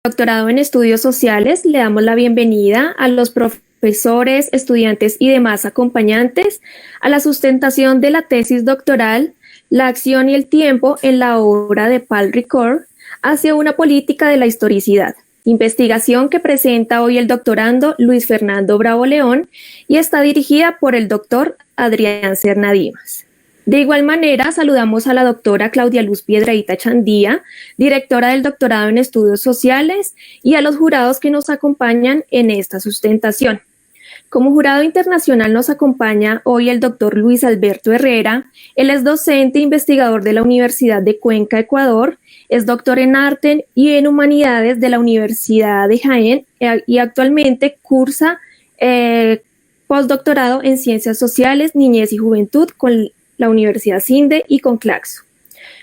Doctorado en Estudios Sociales, le damos la bienvenida a los profesores, estudiantes y demás acompañantes a la sustentación de la tesis doctoral La acción y el tiempo en la obra de Paul Ricoeur hacia una política de la historicidad, investigación que presenta hoy el doctorando Luis Fernando Bravo León y está dirigida por el doctor Adrián Serna Dimas. De igual manera, saludamos a la doctora Claudia Luz Piedrahíta Chandía, directora del doctorado en Estudios Sociales, y a los jurados que nos acompañan en esta sustentación. Como jurado internacional nos acompaña hoy el doctor Luis Alberto Herrera. Él es docente e investigador de la Universidad de Cuenca, Ecuador, es doctor en Arte y en Humanidades de la Universidad de Jaén y actualmente cursa postdoctorado en Ciencias Sociales, Niñez y Juventud con la Universidad CINDE y con Claxo.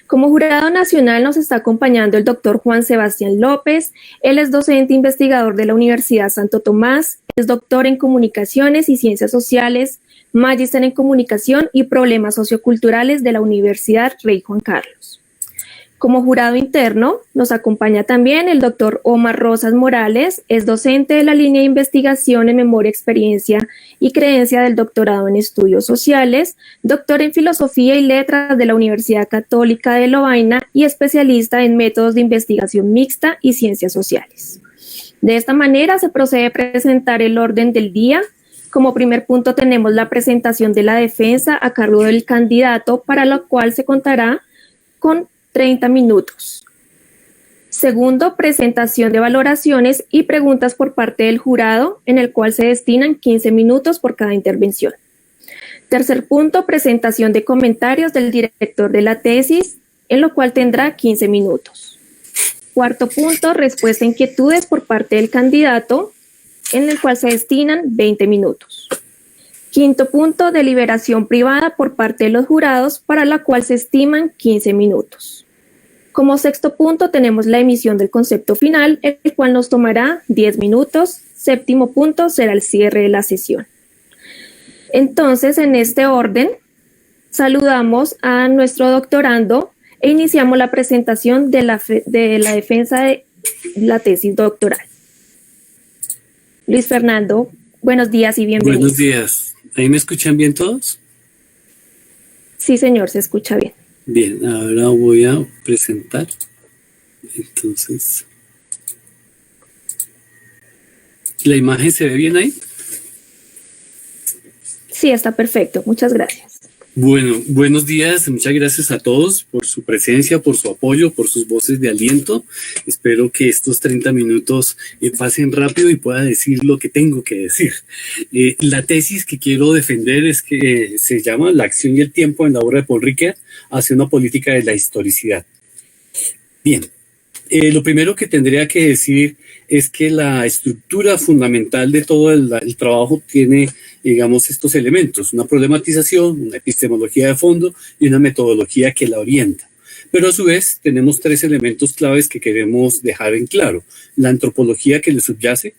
Como jurado nacional nos está acompañando el doctor Juan Sebastián López. Él es docente e investigador de la Universidad Santo Tomás, es doctor en Comunicaciones y Ciencias Sociales, magíster en Comunicación y Problemas Socioculturales de la Universidad Rey Juan Carlos. Como jurado interno nos acompaña también el doctor Omar Rosas Morales, es docente de la línea de investigación en memoria, experiencia y creencia del doctorado en estudios sociales, doctor en filosofía y letras de la Universidad Católica de Lovaina y especialista en métodos de investigación mixta y ciencias sociales. De esta manera se procede a presentar el orden del día. Como primer punto tenemos la presentación de la defensa a cargo del candidato, para lo cual se contará con 30 minutos. Segundo, presentación de valoraciones y preguntas por parte del jurado, en el cual se destinan 15 minutos por cada intervención. Tercer punto, presentación de comentarios del director de la tesis, en lo cual tendrá 15 minutos. Cuarto punto, respuesta a inquietudes por parte del candidato, en el cual se destinan 20 minutos. Quinto punto, deliberación privada por parte de los jurados, para la cual se estiman 15 minutos. Como sexto punto tenemos la emisión del concepto final, el cual nos tomará 10 minutos. Séptimo punto será el cierre de la sesión. Entonces, en este orden, saludamos a nuestro doctorando e iniciamos la presentación de la defensa de la tesis doctoral. Luis Fernando, buenos días y bienvenido. Buenos días. ¿Ahí me escuchan bien todos? Sí, señor, se escucha bien. Bien, ahora voy a presentar. Entonces, ¿la imagen se ve bien ahí? Sí, está perfecto. Muchas gracias. Bueno, buenos días. Muchas gracias a todos por su presencia, por su apoyo, por sus voces de aliento. Espero que estos 30 minutos pasen rápido y pueda decir lo que tengo que decir. La tesis que quiero defender es que se llama La acción y el tiempo en la obra de Paul Ricoeur hacia una política de la historicidad. Bien, lo primero que tendría que decir es que la estructura fundamental de todo el trabajo tiene, digamos, estos elementos: una problematización, una epistemología de fondo y una metodología que la orienta. Pero a su vez tenemos tres elementos claves que queremos dejar en claro: la antropología que le subyace,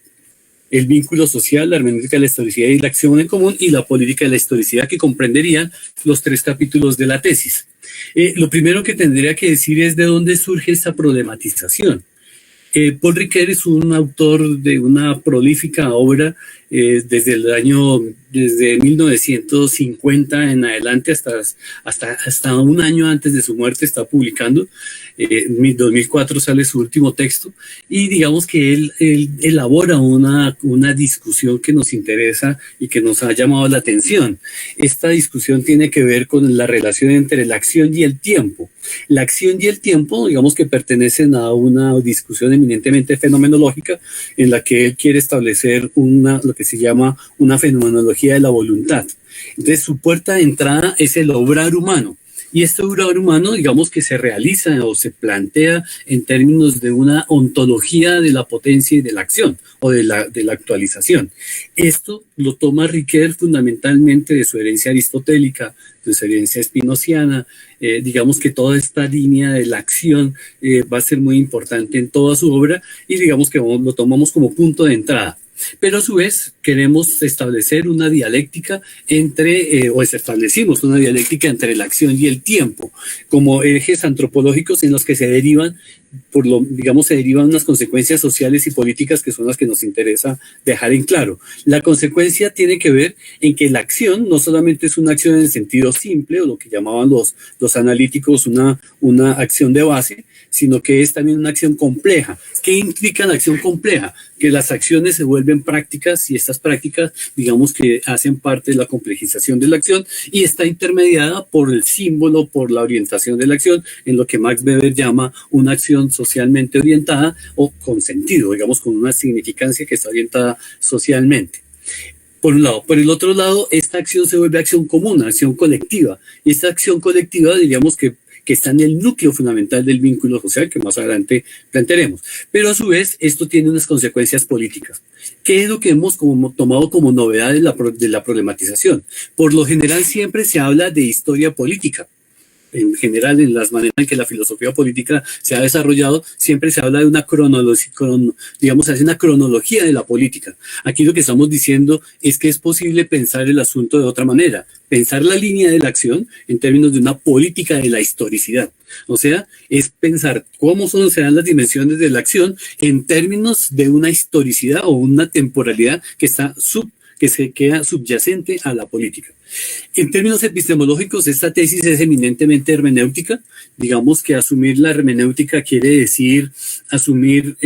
el vínculo social, la hermenéutica de la historicidad y la acción en común, y la política de la historicidad, que comprenderían los tres capítulos de la tesis. Lo primero que tendría que decir es de dónde surge esta problematización. Paul Ricoeur es un autor de una prolífica obra desde 1950 en adelante hasta un año antes de su muerte está publicando. En 2004 sale su último texto y digamos que él elabora una discusión que nos interesa y que nos ha llamado la atención. Esta discusión tiene que ver con la relación entre la acción y el tiempo. La acción y el tiempo, digamos que pertenecen a una discusión eminentemente fenomenológica en la que él quiere establecer lo que se llama una fenomenología de la voluntad. Entonces, su puerta de entrada es el obrar humano. Y este obrar humano, digamos que se realiza o se plantea en términos de una ontología de la potencia y de la acción o de la actualización. Esto lo toma Ricoeur fundamentalmente de su herencia aristotélica, de su herencia spinoziana. Digamos que toda esta línea de la acción va a ser muy importante en toda su obra y digamos que lo tomamos como punto de entrada. Pero a su vez queremos establecer una dialéctica establecimos una dialéctica entre la acción y el tiempo como ejes antropológicos en los que se derivan digamos, se derivan unas consecuencias sociales y políticas que son las que nos interesa dejar en claro. La consecuencia tiene que ver en que la acción no solamente es una acción en el sentido simple, o lo que llamaban los analíticos una acción de base, sino que es también una acción compleja. ¿Qué implica la acción compleja? Que las acciones se vuelven prácticas y estas prácticas, digamos que hacen parte de la complejización de la acción y está intermediada por el símbolo, por la orientación de la acción, en lo que Max Weber llama una acción socialmente orientada o con sentido, digamos, con una significancia que está orientada socialmente. Por un lado. Por el otro lado, esta acción se vuelve acción común, acción colectiva. Y esta acción colectiva, diríamos que está en el núcleo fundamental del vínculo social que más adelante plantearemos. Pero a su vez, esto tiene unas consecuencias políticas. ¿Qué es lo que hemos tomado como novedad de la problematización? Por lo general siempre se habla de historia política. En general, en las maneras en que la filosofía política se ha desarrollado, siempre se habla de una digamos, hace una cronología de la política. Aquí lo que estamos diciendo es que es posible pensar el asunto de otra manera, pensar la línea de la acción en términos de una política de la historicidad. O sea, es pensar cómo serán las dimensiones de la acción en términos de una historicidad o una temporalidad que se queda subyacente a la política. En términos epistemológicos, esta tesis es eminentemente hermenéutica. Digamos que asumir la hermenéutica quiere decir asumir,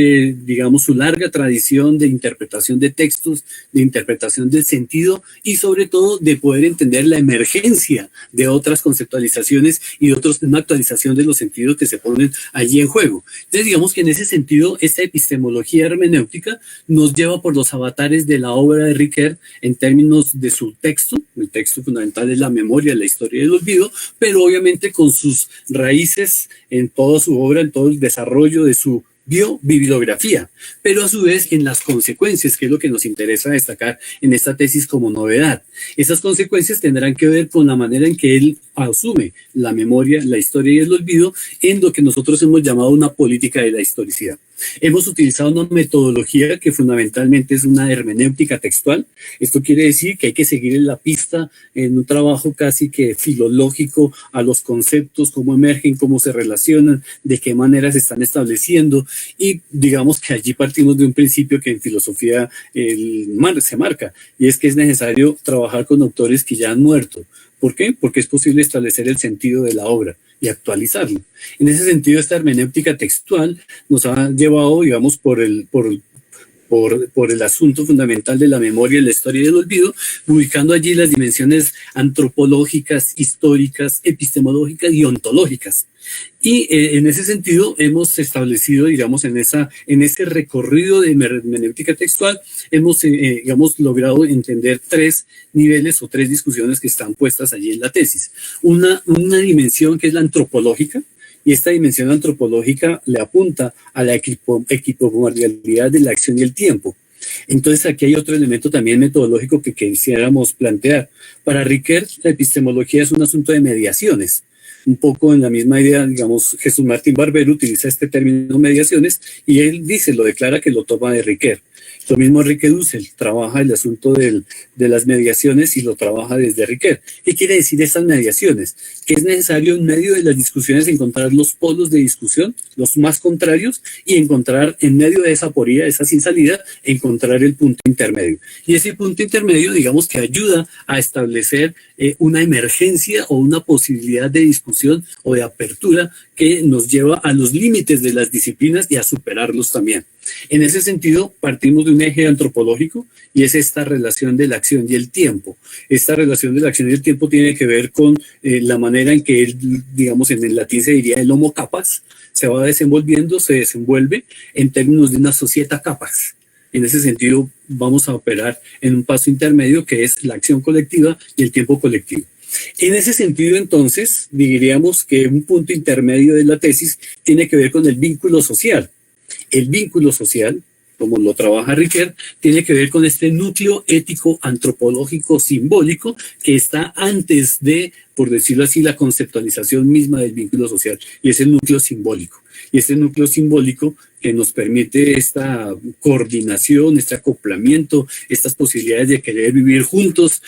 digamos, su larga tradición de interpretación de textos, de interpretación del sentido y sobre todo de poder entender la emergencia de otras conceptualizaciones y de una actualización de los sentidos que se ponen allí en juego. Entonces, digamos que en ese sentido, esta epistemología hermenéutica nos lleva por los avatares de la obra de Ricoeur en términos de su texto. El texto fundamental es la memoria, la historia y el olvido, pero obviamente con sus raíces en toda su obra, en todo el desarrollo de su bibliografía, pero a su vez en las consecuencias, que es lo que nos interesa destacar en esta tesis como novedad. Esas consecuencias tendrán que ver con la manera en que él asume la memoria, la historia y el olvido en lo que nosotros hemos llamado una política de la historicidad. Hemos utilizado una metodología que fundamentalmente es una hermenéutica textual. Esto quiere decir que hay que seguir en la pista en un trabajo casi que filológico a los conceptos, cómo emergen, cómo se relacionan, de qué manera se están estableciendo y digamos que allí partimos de un principio que en filosofía se marca y es que es necesario trabajar con autores que ya han muerto. ¿Por qué? Porque es posible establecer el sentido de la obra y actualizarlo. En ese sentido, esta hermenéutica textual nos ha llevado, digamos, por el asunto fundamental de la memoria, la historia y el olvido, ubicando allí las dimensiones antropológicas, históricas, epistemológicas y ontológicas. Y en ese sentido hemos establecido, digamos, en ese recorrido de hermenéutica textual, hemos, digamos, logrado entender tres niveles o tres discusiones que están puestas allí en la tesis. Una dimensión que es la antropológica, y esta dimensión antropológica le apunta a la equipomordialidad de la acción y el tiempo. Entonces aquí hay otro elemento también metodológico que quisiéramos plantear. Para Ricoeur, la epistemología es un asunto de mediaciones. Un poco en la misma idea, digamos, Jesús Martín Barbero utiliza este término mediaciones y él lo declara que lo toma de Ricoeur. Lo mismo Enrique Dussel trabaja el asunto de las mediaciones y lo trabaja desde Ricoeur. ¿Qué quiere decir estas mediaciones? Que es necesario en medio de las discusiones encontrar los polos de discusión, los más contrarios, y encontrar en medio de esa aporía, esa sin salida, encontrar el punto intermedio. Y ese punto intermedio, digamos que ayuda a establecer una emergencia o una posibilidad de discusión o de apertura que nos lleva a los límites de las disciplinas y a superarlos también. En ese sentido, partimos de un eje antropológico y es esta relación de la acción y el tiempo. Esta relación de la acción y el tiempo tiene que ver con la manera en que él, digamos, en el latín se diría el homo capax, se va desenvolviendo, se desenvuelve en términos de una società capax. En ese sentido, vamos a operar en un paso intermedio que es la acción colectiva y el tiempo colectivo. En ese sentido, entonces, diríamos que un punto intermedio de la tesis tiene que ver con el vínculo social. El vínculo social, como lo trabaja Ricoeur, tiene que ver con este núcleo ético, antropológico, simbólico, que está antes de, por decirlo así, la conceptualización misma del vínculo social, y es el núcleo simbólico. Y este núcleo simbólico que nos permite esta coordinación, este acoplamiento, estas posibilidades de querer vivir juntos,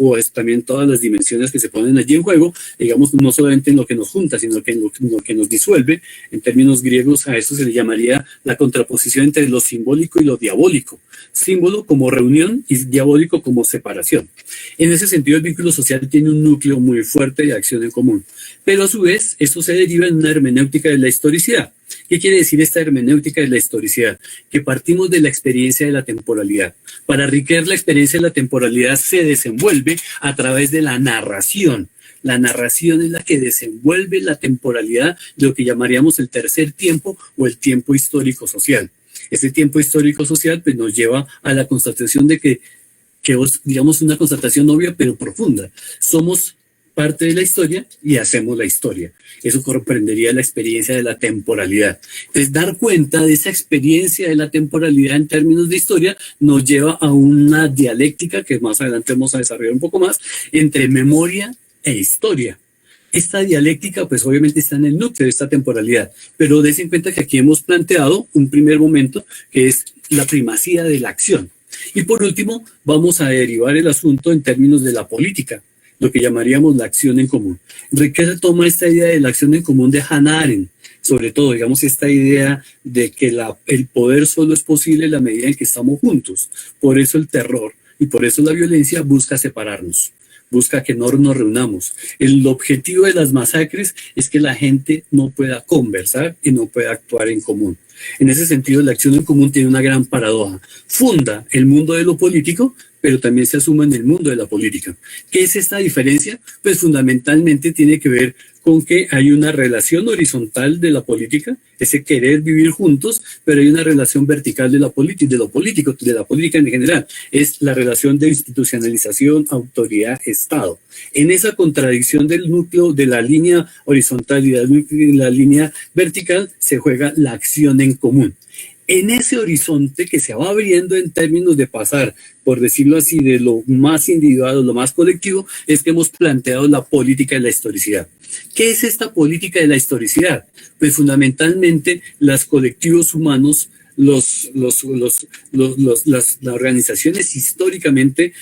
o es también todas las dimensiones que se ponen allí en juego, digamos, no solamente en lo que nos junta, sino que en lo que nos disuelve. En términos griegos a eso se le llamaría la contraposición entre lo simbólico y lo diabólico. Símbolo como reunión y diabólico como separación. En ese sentido, el vínculo social tiene un núcleo muy fuerte de acción en común, pero a su vez esto se deriva en una hermenéutica de la historicidad. ¿Qué quiere decir esta hermenéutica de la historicidad? Que partimos de la experiencia de la temporalidad. Para enriquecer la experiencia de la temporalidad se desenvuelve a través de la narración. La narración es la que desenvuelve la temporalidad de lo que llamaríamos el tercer tiempo o el tiempo histórico social. Ese tiempo histórico social pues, nos lleva a la constatación de que digamos, una constatación obvia pero profunda. Somos parte de la historia y hacemos la historia. Eso comprendería la experiencia de la temporalidad. Entonces, dar cuenta de esa experiencia de la temporalidad en términos de historia nos lleva a una dialéctica que más adelante vamos a desarrollar un poco más entre memoria e historia. Esta dialéctica, pues obviamente está en el núcleo de esta temporalidad, pero des en cuenta que aquí hemos planteado un primer momento que es la primacía de la acción. Y por último, vamos a derivar el asunto en términos de la política, lo que llamaríamos la acción en común. Riquelme toma esta idea de la acción en común de Hannah Arendt, sobre todo, digamos, esta idea de que el poder solo es posible en la medida en que estamos juntos. Por eso el terror y por eso la violencia busca separarnos. Busca que no nos reunamos. El objetivo de las masacres es que la gente no pueda conversar y no pueda actuar en común. En ese sentido, la acción en común tiene una gran paradoja. Funda el mundo de lo político, pero también se asuma en el mundo de la política. ¿Qué es esta diferencia? Pues fundamentalmente tiene que ver con que hay una relación horizontal de la política, ese querer vivir juntos, pero hay una relación vertical de la política, de lo político, de la política en general. Es la relación de institucionalización, autoridad, Estado. En esa contradicción del núcleo de la línea horizontal y de la línea vertical se juega la acción en común. En ese horizonte que se va abriendo en términos de pasar, por decirlo así, de lo más individual o lo más colectivo, es que hemos planteado la política de la historicidad. ¿Qué es esta política de la historicidad? Pues fundamentalmente los colectivos humanos, las organizaciones históricamente,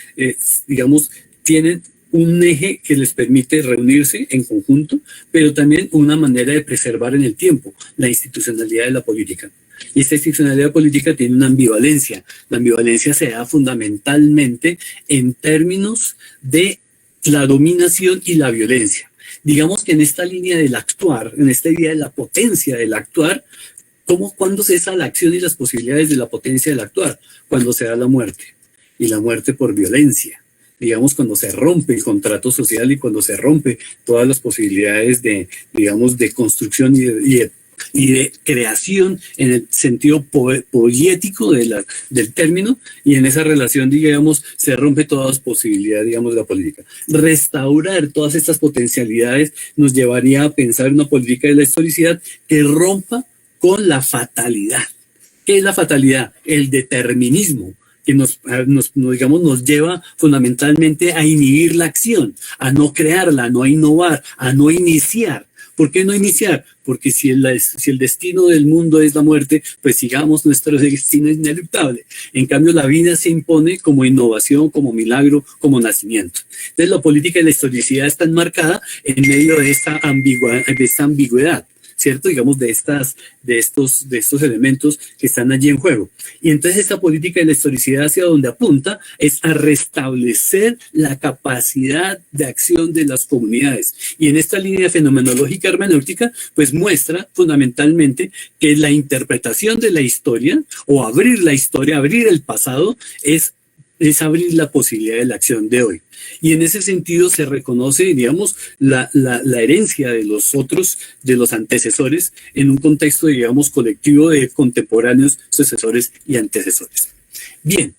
digamos, tienen un eje que les permite reunirse en conjunto, pero también una manera de preservar en el tiempo la institucionalidad de la política. Y esta institucionalidad política tiene una ambivalencia. La ambivalencia se da fundamentalmente en términos de la dominación y la violencia. Digamos que en esta línea del actuar, en esta idea de la potencia del actuar, ¿cuándo cesa la acción y las posibilidades de la potencia del actuar? Cuando se da la muerte, y la muerte por violencia. Digamos, cuando se rompe el contrato social y cuando se rompe todas las posibilidades de, digamos, de construcción y de creación en el sentido poético del término, y en esa relación, digamos, se rompe todas las posibilidades, digamos, de la política. Restaurar todas estas potencialidades nos llevaría a pensar en una política de la historicidad que rompa con la fatalidad. ¿Qué es la fatalidad? El determinismo, que nos lleva fundamentalmente a inhibir la acción, a no crearla, a no innovar, a no iniciar. ¿Por qué no iniciar? Porque si el destino del mundo es la muerte, pues sigamos, nuestro destino es ineluctable. En cambio, la vida se impone como innovación, como milagro, como nacimiento. Entonces, la política de la historicidad está enmarcada en medio de esta ambigüedad, ¿cierto? Digamos, de estos elementos que están allí en juego. Y entonces esta política de la historicidad hacia donde apunta es a restablecer la capacidad de acción de las comunidades. Y en esta línea fenomenológica hermenéutica, pues muestra fundamentalmente que la interpretación de la historia, o abrir la historia, abrir el pasado, es abrir la posibilidad de la acción de hoy. Y en ese sentido se reconoce, digamos, la herencia de los otros, de los antecesores, en un contexto, digamos, colectivo de contemporáneos, sucesores y antecesores. Bien,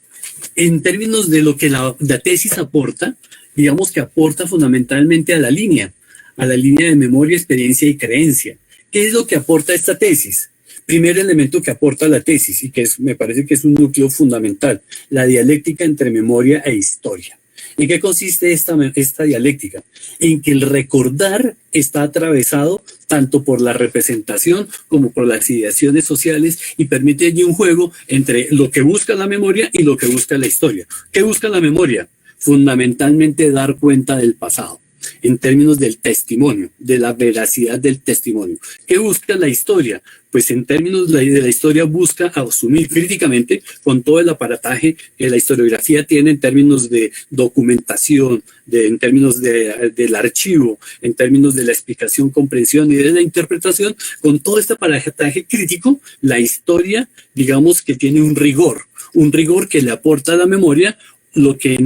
en términos de lo que la tesis aporta, digamos que aporta fundamentalmente a la línea de memoria, experiencia y creencia. ¿Qué es lo que aporta esta tesis? Primer elemento que aporta la tesis, y que me parece que es un núcleo fundamental, la dialéctica entre memoria e historia. ¿En qué consiste esta dialéctica? En que el recordar está atravesado tanto por la representación como por las ideaciones sociales y permite allí un juego entre lo que busca la memoria y lo que busca la historia. ¿Qué busca la memoria? Fundamentalmente dar cuenta del pasado, en términos del testimonio, de la veracidad del testimonio. ¿Qué busca la historia? Pues en términos de la historia busca asumir críticamente con todo el aparataje que la historiografía tiene en términos de documentación, en términos del archivo, en términos de la explicación, comprensión y de la interpretación, con todo este aparataje crítico, la historia, digamos que tiene un rigor que le aporta a la memoria, lo que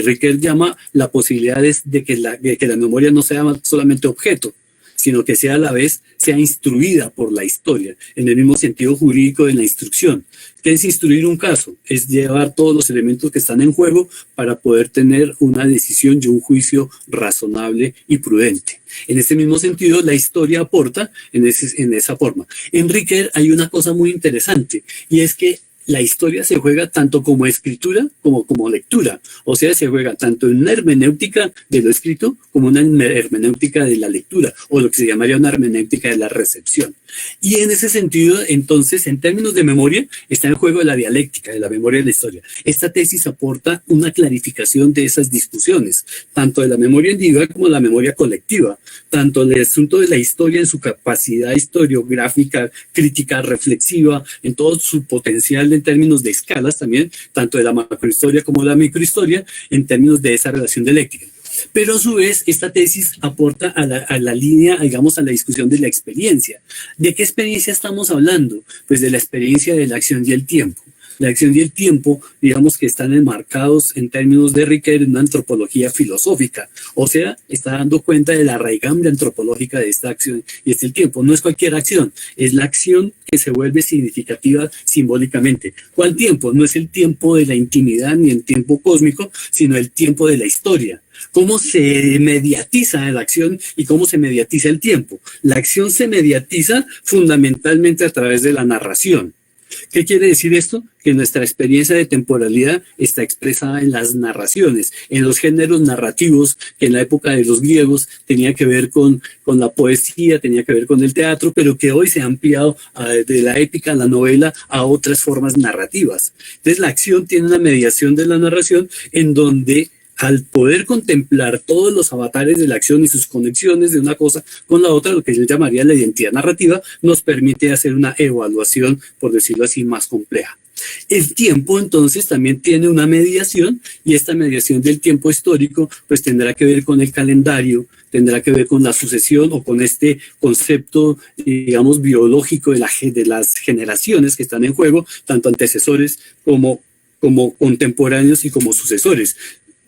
Riquet llama la posibilidad de que la memoria no sea solamente objeto, sino que sea a la vez sea instruida por la historia, en el mismo sentido jurídico de la instrucción. ¿Qué es instruir un caso? Es llevar todos los elementos que están en juego para poder tener una decisión y un juicio razonable y prudente. En ese mismo sentido, la historia aporta en esa forma. En Riquet hay una cosa muy interesante, y es que la historia se juega tanto como escritura como lectura. O sea, se juega tanto en una hermenéutica de lo escrito como una hermenéutica de la lectura, o lo que se llamaría una hermenéutica de la recepción. Y en ese sentido, entonces, en términos de memoria, está en juego la dialéctica de la memoria de la historia. Esta tesis aporta una clarificación de esas discusiones, tanto de la memoria individual como de la memoria colectiva, tanto del asunto de la historia en su capacidad historiográfica, crítica, reflexiva, en todo su potencial en términos de escalas también, tanto de la macrohistoria como de la microhistoria, en términos de esa relación dialéctica. Pero a su vez, esta tesis aporta a la línea, digamos, a la discusión de la experiencia. ¿De qué experiencia estamos hablando? Pues de la experiencia de la acción y el tiempo. La acción y el tiempo, digamos que están enmarcados en términos de Riquet en una antropología filosófica. O sea, está dando cuenta de la raigambre antropológica de esta acción y el tiempo. No es cualquier acción, es la acción que se vuelve significativa simbólicamente. ¿Cuál tiempo? No es el tiempo de la intimidad ni el tiempo cósmico, sino el tiempo de la historia. ¿Cómo se mediatiza la acción y cómo se mediatiza el tiempo? La acción se mediatiza fundamentalmente a través de la narración. ¿Qué quiere decir esto? Que nuestra experiencia de temporalidad está expresada en las narraciones, en los géneros narrativos que en la época de los griegos tenía que ver con la poesía, tenía que ver con el teatro, pero que hoy se ha ampliado de la épica a la novela a otras formas narrativas. Entonces la acción tiene una mediación de la narración en donde al poder contemplar todos los avatares de la acción y sus conexiones de una cosa con la otra, lo que yo llamaría la identidad narrativa, nos permite hacer una evaluación, por decirlo así, más compleja. El tiempo, entonces, también tiene una mediación, y esta mediación del tiempo histórico, pues tendrá que ver con el calendario, tendrá que ver con la sucesión o con este concepto, digamos, biológico de las generaciones que están en juego, tanto antecesores como contemporáneos y como sucesores.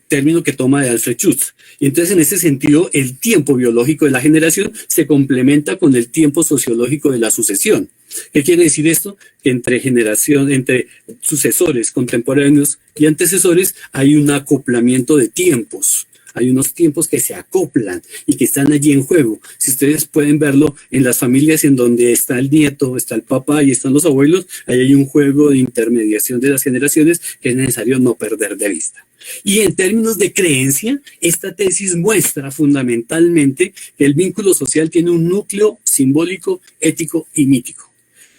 Término que toma de Alfred Schutz. Y entonces, en ese sentido, el tiempo biológico de la generación se complementa con el tiempo sociológico de la sucesión. ¿Qué quiere decir esto? Que entre sucesores, contemporáneos y antecesores hay un acoplamiento de tiempos. Hay unos tiempos que se acoplan y que están allí en juego. Si ustedes pueden verlo en las familias en donde está el nieto, está el papá y están los abuelos, ahí hay un juego de intermediación de las generaciones que es necesario no perder de vista. Y en términos de creencia, esta tesis muestra fundamentalmente que el vínculo social tiene un núcleo simbólico, ético y mítico.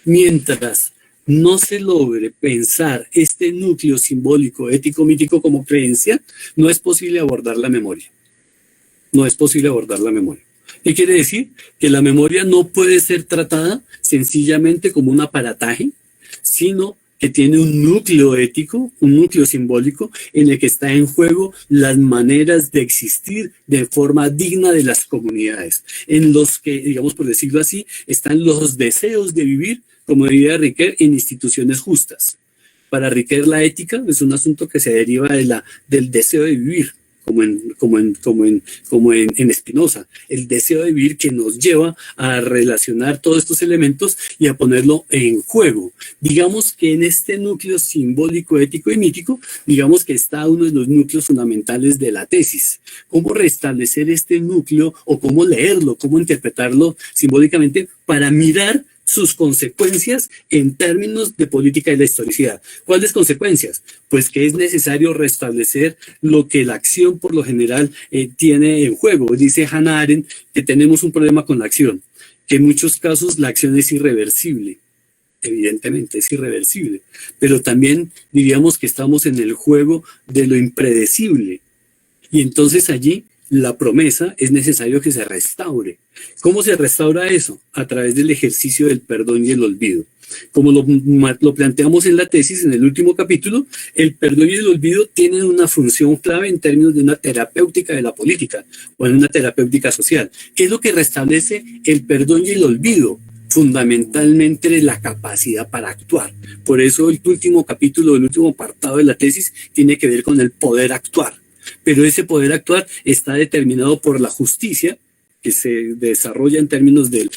Mientras no se logre pensar este núcleo simbólico, ético, mítico como creencia, no es posible abordar la memoria. No es posible abordar la memoria. ¿Qué quiere decir? Que la memoria no puede ser tratada sencillamente como un aparataje, sino que tiene un núcleo ético, un núcleo simbólico, en el que está en juego las maneras de existir de forma digna de las comunidades, en los que, digamos por decirlo así, están los deseos de vivir, como diría Riquet, en instituciones justas. Para Riquet la ética es un asunto que se deriva del deseo de vivir, como en Spinoza, el deseo de vivir que nos lleva a relacionar todos estos elementos y a ponerlo en juego. Digamos que en este núcleo simbólico, ético y mítico, digamos que está uno de los núcleos fundamentales de la tesis. ¿Cómo restablecer este núcleo o cómo leerlo, cómo interpretarlo simbólicamente para mirar sus consecuencias en términos de política de la historicidad. ¿Cuáles consecuencias? Pues que es necesario restablecer lo que la acción por lo general tiene en juego. Dice Hannah Arendt que tenemos un problema con la acción, que en muchos casos la acción es irreversible. Evidentemente es irreversible, pero también diríamos que estamos en el juego de lo impredecible. Y entonces allí la promesa es necesario que se restaure. ¿Cómo se restaura eso? A través del ejercicio del perdón y el olvido. Como lo planteamos en la tesis, en el último capítulo, el perdón y el olvido tienen una función clave en términos de una terapéutica de la política o en una terapéutica social. ¿Qué es lo que restablece el perdón y el olvido? Fundamentalmente la capacidad para actuar. Por eso el último capítulo, el último apartado de la tesis tiene que ver con el poder actuar. Pero ese poder actuar está determinado por la justicia que se desarrolla en términos de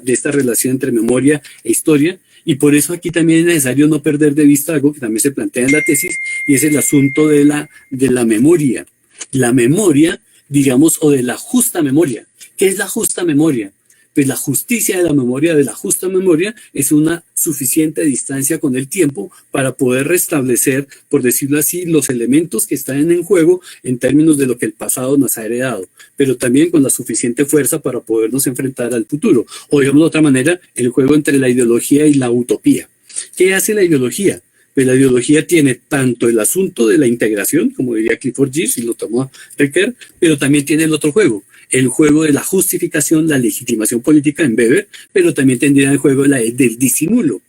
esta relación entre memoria e historia, y por eso aquí también es necesario no perder de vista algo que también se plantea en la tesis, y es el asunto de la memoria. La memoria, digamos, o de la justa memoria. ¿Qué es la justa memoria? Pues la justicia de la memoria, de la justa memoria, es una suficiente distancia con el tiempo para poder restablecer, por decirlo así, los elementos que están en juego en términos de lo que el pasado nos ha heredado, pero también con la suficiente fuerza para podernos enfrentar al futuro. O digamos de otra manera, el juego entre la ideología y la utopía. ¿Qué hace la ideología? Pues la ideología tiene tanto el asunto de la integración, como diría Clifford Geertz, y lo tomó Ricoeur, pero también tiene el otro juego, el juego de la justificación, la legitimación política en Weber, pero también tendría el juego del disimulo.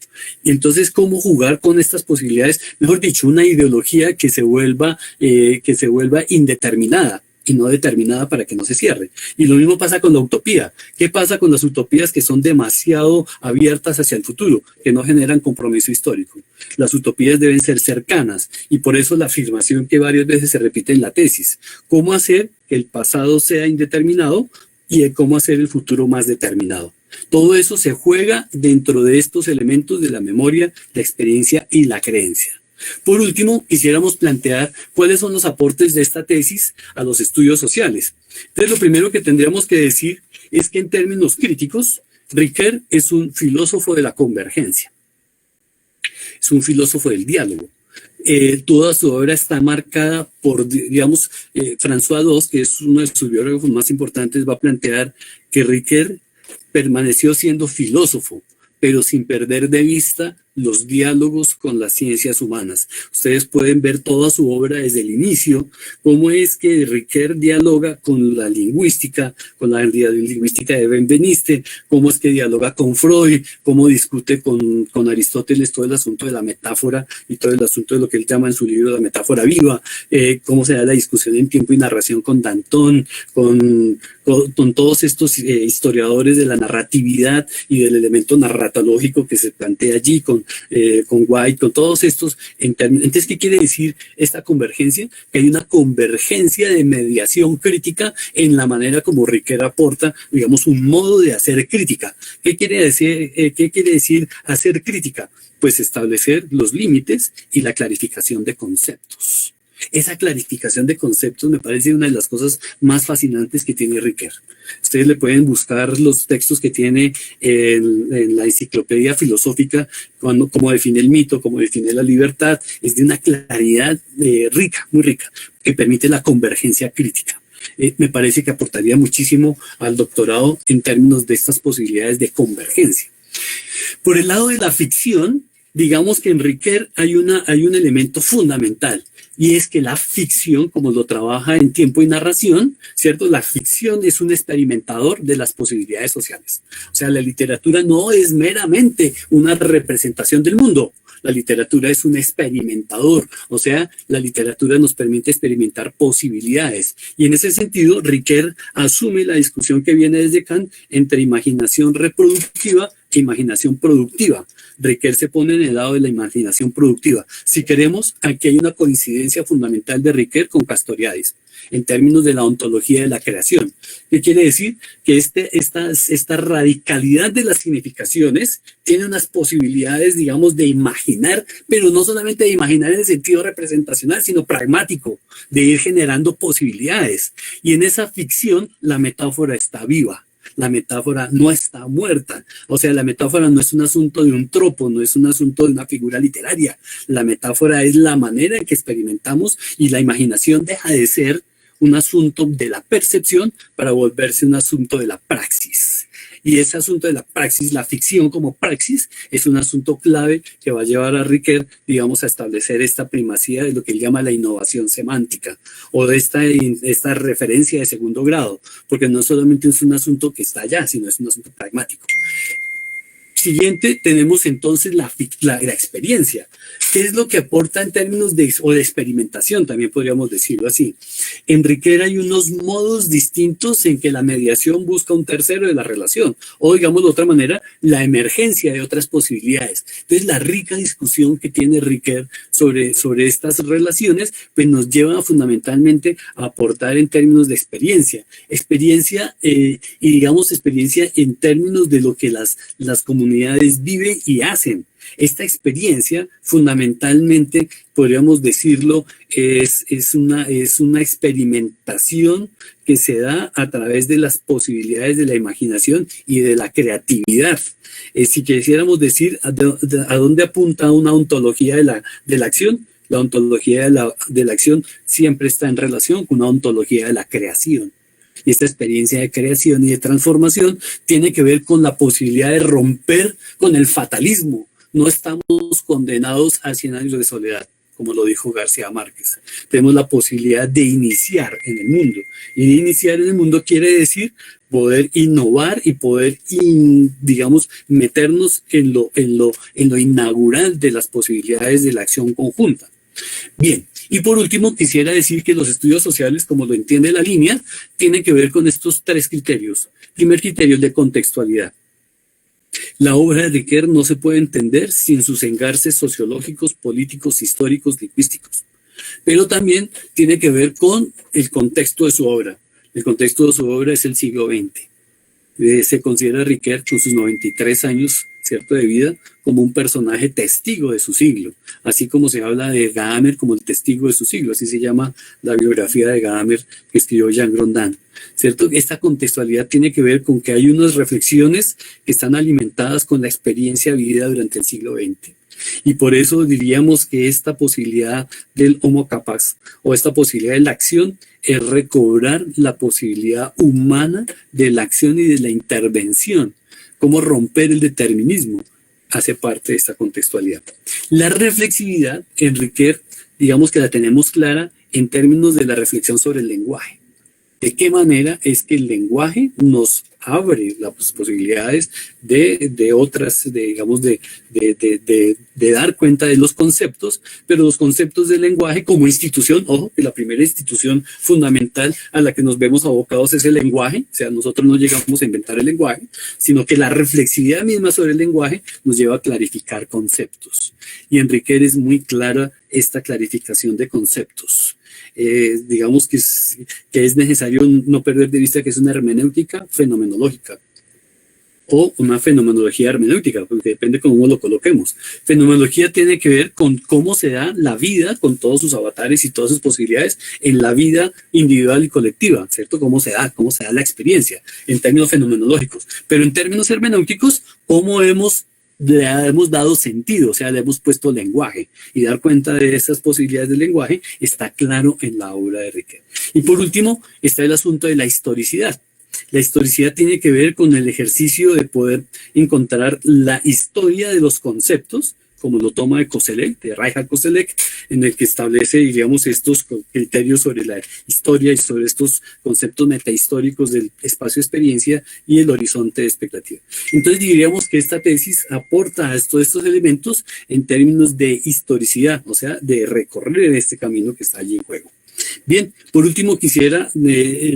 Y entonces, ¿cómo jugar con estas posibilidades? Mejor dicho, una ideología que se vuelva indeterminada y no determinada para que no se cierre. Y lo mismo pasa con la utopía. ¿Qué pasa con las utopías que son demasiado abiertas hacia el futuro, que no generan compromiso histórico? Las utopías deben ser cercanas, y por eso la afirmación que varias veces se repite en la tesis: ¿cómo hacer que el pasado sea indeterminado y cómo hacer el futuro más determinado? Todo eso se juega dentro de estos elementos de la memoria, la experiencia y la creencia. Por último, quisiéramos plantear cuáles son los aportes de esta tesis a los estudios sociales. Entonces, lo primero que tendríamos que decir es que en términos críticos, Ricoeur es un filósofo de la convergencia, es un filósofo del diálogo. Toda su obra está marcada por, digamos, François Dos, que es uno de sus biógrafos más importantes, va a plantear que Ricoeur permaneció siendo filósofo, pero sin perder de vista los diálogos con las ciencias humanas. Ustedes pueden ver toda su obra desde el inicio, cómo es que Ricoeur dialoga con la lingüística, con la lingüística de Benveniste, cómo es que dialoga con Freud, cómo discute con Aristóteles todo el asunto de la metáfora y todo el asunto de lo que él llama en su libro la metáfora viva, cómo se da la discusión en tiempo y narración con Danton, con todos estos historiadores de la narratividad y del elemento narratológico que se plantea allí, con White, con todos estos. Entonces, ¿qué quiere decir esta convergencia? Que hay una convergencia de mediación crítica en la manera como Ricoeur aporta, digamos, un modo de hacer crítica. ¿Qué quiere decir hacer crítica? Pues establecer los límites y la clarificación de conceptos. Esa clarificación de conceptos me parece una de las cosas más fascinantes que tiene Ricoeur. Ustedes le pueden buscar los textos que tiene en la enciclopedia filosófica, cómo define el mito, cómo define la libertad. Es de una claridad rica, muy rica, que permite la convergencia crítica. Me parece que aportaría muchísimo al doctorado en términos de estas posibilidades de convergencia. Por el lado de la ficción, digamos que en Ricoeur hay un elemento fundamental, y es que la ficción, como lo trabaja en Tiempo y Narración, ¿cierto? La ficción es un experimentador de las posibilidades sociales. O sea, la literatura no es meramente una representación del mundo. La literatura es un experimentador, o sea, la literatura nos permite experimentar posibilidades. Y en ese sentido, Ricoeur asume la discusión que viene desde Kant entre imaginación reproductiva e imaginación productiva. Ricoeur se pone en el lado de la imaginación productiva. Si queremos, aquí hay una coincidencia fundamental de Ricoeur con Castoriadis en términos de la ontología de la creación. ¿Qué quiere decir? Que esta radicalidad de las significaciones tiene unas posibilidades, digamos, de imaginar, pero no solamente de imaginar en el sentido representacional, sino pragmático, de ir generando posibilidades. Y en esa ficción la metáfora está viva. la metáfora no está muerta. O sea, la metáfora no es un asunto de un tropo, no es un asunto de una figura literaria. La metáfora es la manera en que experimentamos y la imaginación deja de ser un asunto de la percepción para volverse un asunto de la praxis. Y ese asunto de la praxis, la ficción como praxis, es un asunto clave que va a llevar a Riquet, digamos, a establecer esta primacía de lo que él llama la innovación semántica, o de esta referencia de segundo grado, porque no solamente es un asunto que está allá, sino es un asunto pragmático. Siguiente, tenemos entonces la experiencia. ¿Qué es lo que aporta en términos de experimentación? También podríamos decirlo así. En Riquet hay unos modos distintos en que la mediación busca un tercero de la relación, o digamos de otra manera, la emergencia de otras posibilidades. Entonces, la rica discusión que tiene Riquet sobre estas relaciones, pues nos lleva fundamentalmente a aportar en términos de experiencia. Experiencia, y digamos experiencia en términos de lo que las comunidades viven y hacen. Esta experiencia, fundamentalmente, podríamos decirlo, es una experimentación que se da a través de las posibilidades de la imaginación y de la creatividad. Si quisiéramos decir a dónde apunta una ontología de la acción, la ontología de la acción siempre está en relación con una ontología de la creación. Y esta experiencia de creación y de transformación tiene que ver con la posibilidad de romper con el fatalismo. No estamos condenados a 100 años de soledad, como lo dijo García Márquez. Tenemos la posibilidad de iniciar en el mundo. Y de iniciar en el mundo quiere decir poder innovar y poder, digamos, meternos en lo inaugural de las posibilidades de la acción conjunta. Bien, y por último quisiera decir que los estudios sociales, como lo entiende la línea, tienen que ver con estos tres criterios. Primer criterio, el de contextualidad. La obra de Riquet no se puede entender sin sus engarces sociológicos, políticos, históricos, lingüísticos. Pero también tiene que ver con el contexto de su obra. El contexto de su obra es el siglo XX. Se considera a Riquet con sus 93 años, ¿cierto?, de vida, como un personaje testigo de su siglo, así como se habla de Gadamer como el testigo de su siglo, así se llama la biografía de Gadamer que escribió Jean Grondin, ¿cierto? Esta contextualidad tiene que ver con que hay unas reflexiones que están alimentadas con la experiencia vivida durante el siglo XX. Y por eso diríamos que esta posibilidad del homo capaz o esta posibilidad de la acción es recobrar la posibilidad humana de la acción y de la intervención. Cómo romper el determinismo hace parte de esta contextualidad. La reflexividad en Riquet, digamos que la tenemos clara en términos de la reflexión sobre el lenguaje. ¿De qué manera es que el lenguaje nos abre las posibilidades de otras, digamos, de dar cuenta de los conceptos, pero los conceptos del lenguaje como institución, ojo, que la primera institución fundamental a la que nos vemos abocados es el lenguaje, o sea, nosotros no llegamos a inventar el lenguaje, sino que la reflexividad misma sobre el lenguaje nos lleva a clarificar conceptos. Y en Riquet es muy clara esta clarificación de conceptos. Digamos que es necesario no perder de vista que es una hermenéutica fenomenológica o una fenomenología hermenéutica, porque depende cómo lo coloquemos. Fenomenología tiene que ver con cómo se da la vida con todos sus avatares y todas sus posibilidades en la vida individual y colectiva, ¿cierto? Cómo se da la experiencia en términos fenomenológicos. Pero en términos hermenéuticos, cómo le hemos dado sentido, o sea, le hemos puesto lenguaje, y dar cuenta de esas posibilidades del lenguaje está claro en la obra de Riquet. Y por último, está el asunto de la historicidad. La historicidad tiene que ver con el ejercicio de poder encontrar la historia de los conceptos, como lo toma de Koselleck, de Reinhard Koselleck, en el que establece, digamos, estos criterios sobre la historia y sobre estos conceptos metahistóricos del espacio-experiencia y el horizonte de expectativa. Entonces diríamos que esta tesis aporta a todos estos elementos en términos de historicidad, o sea, de recorrer este camino que está allí en juego. Bien, por último quisiera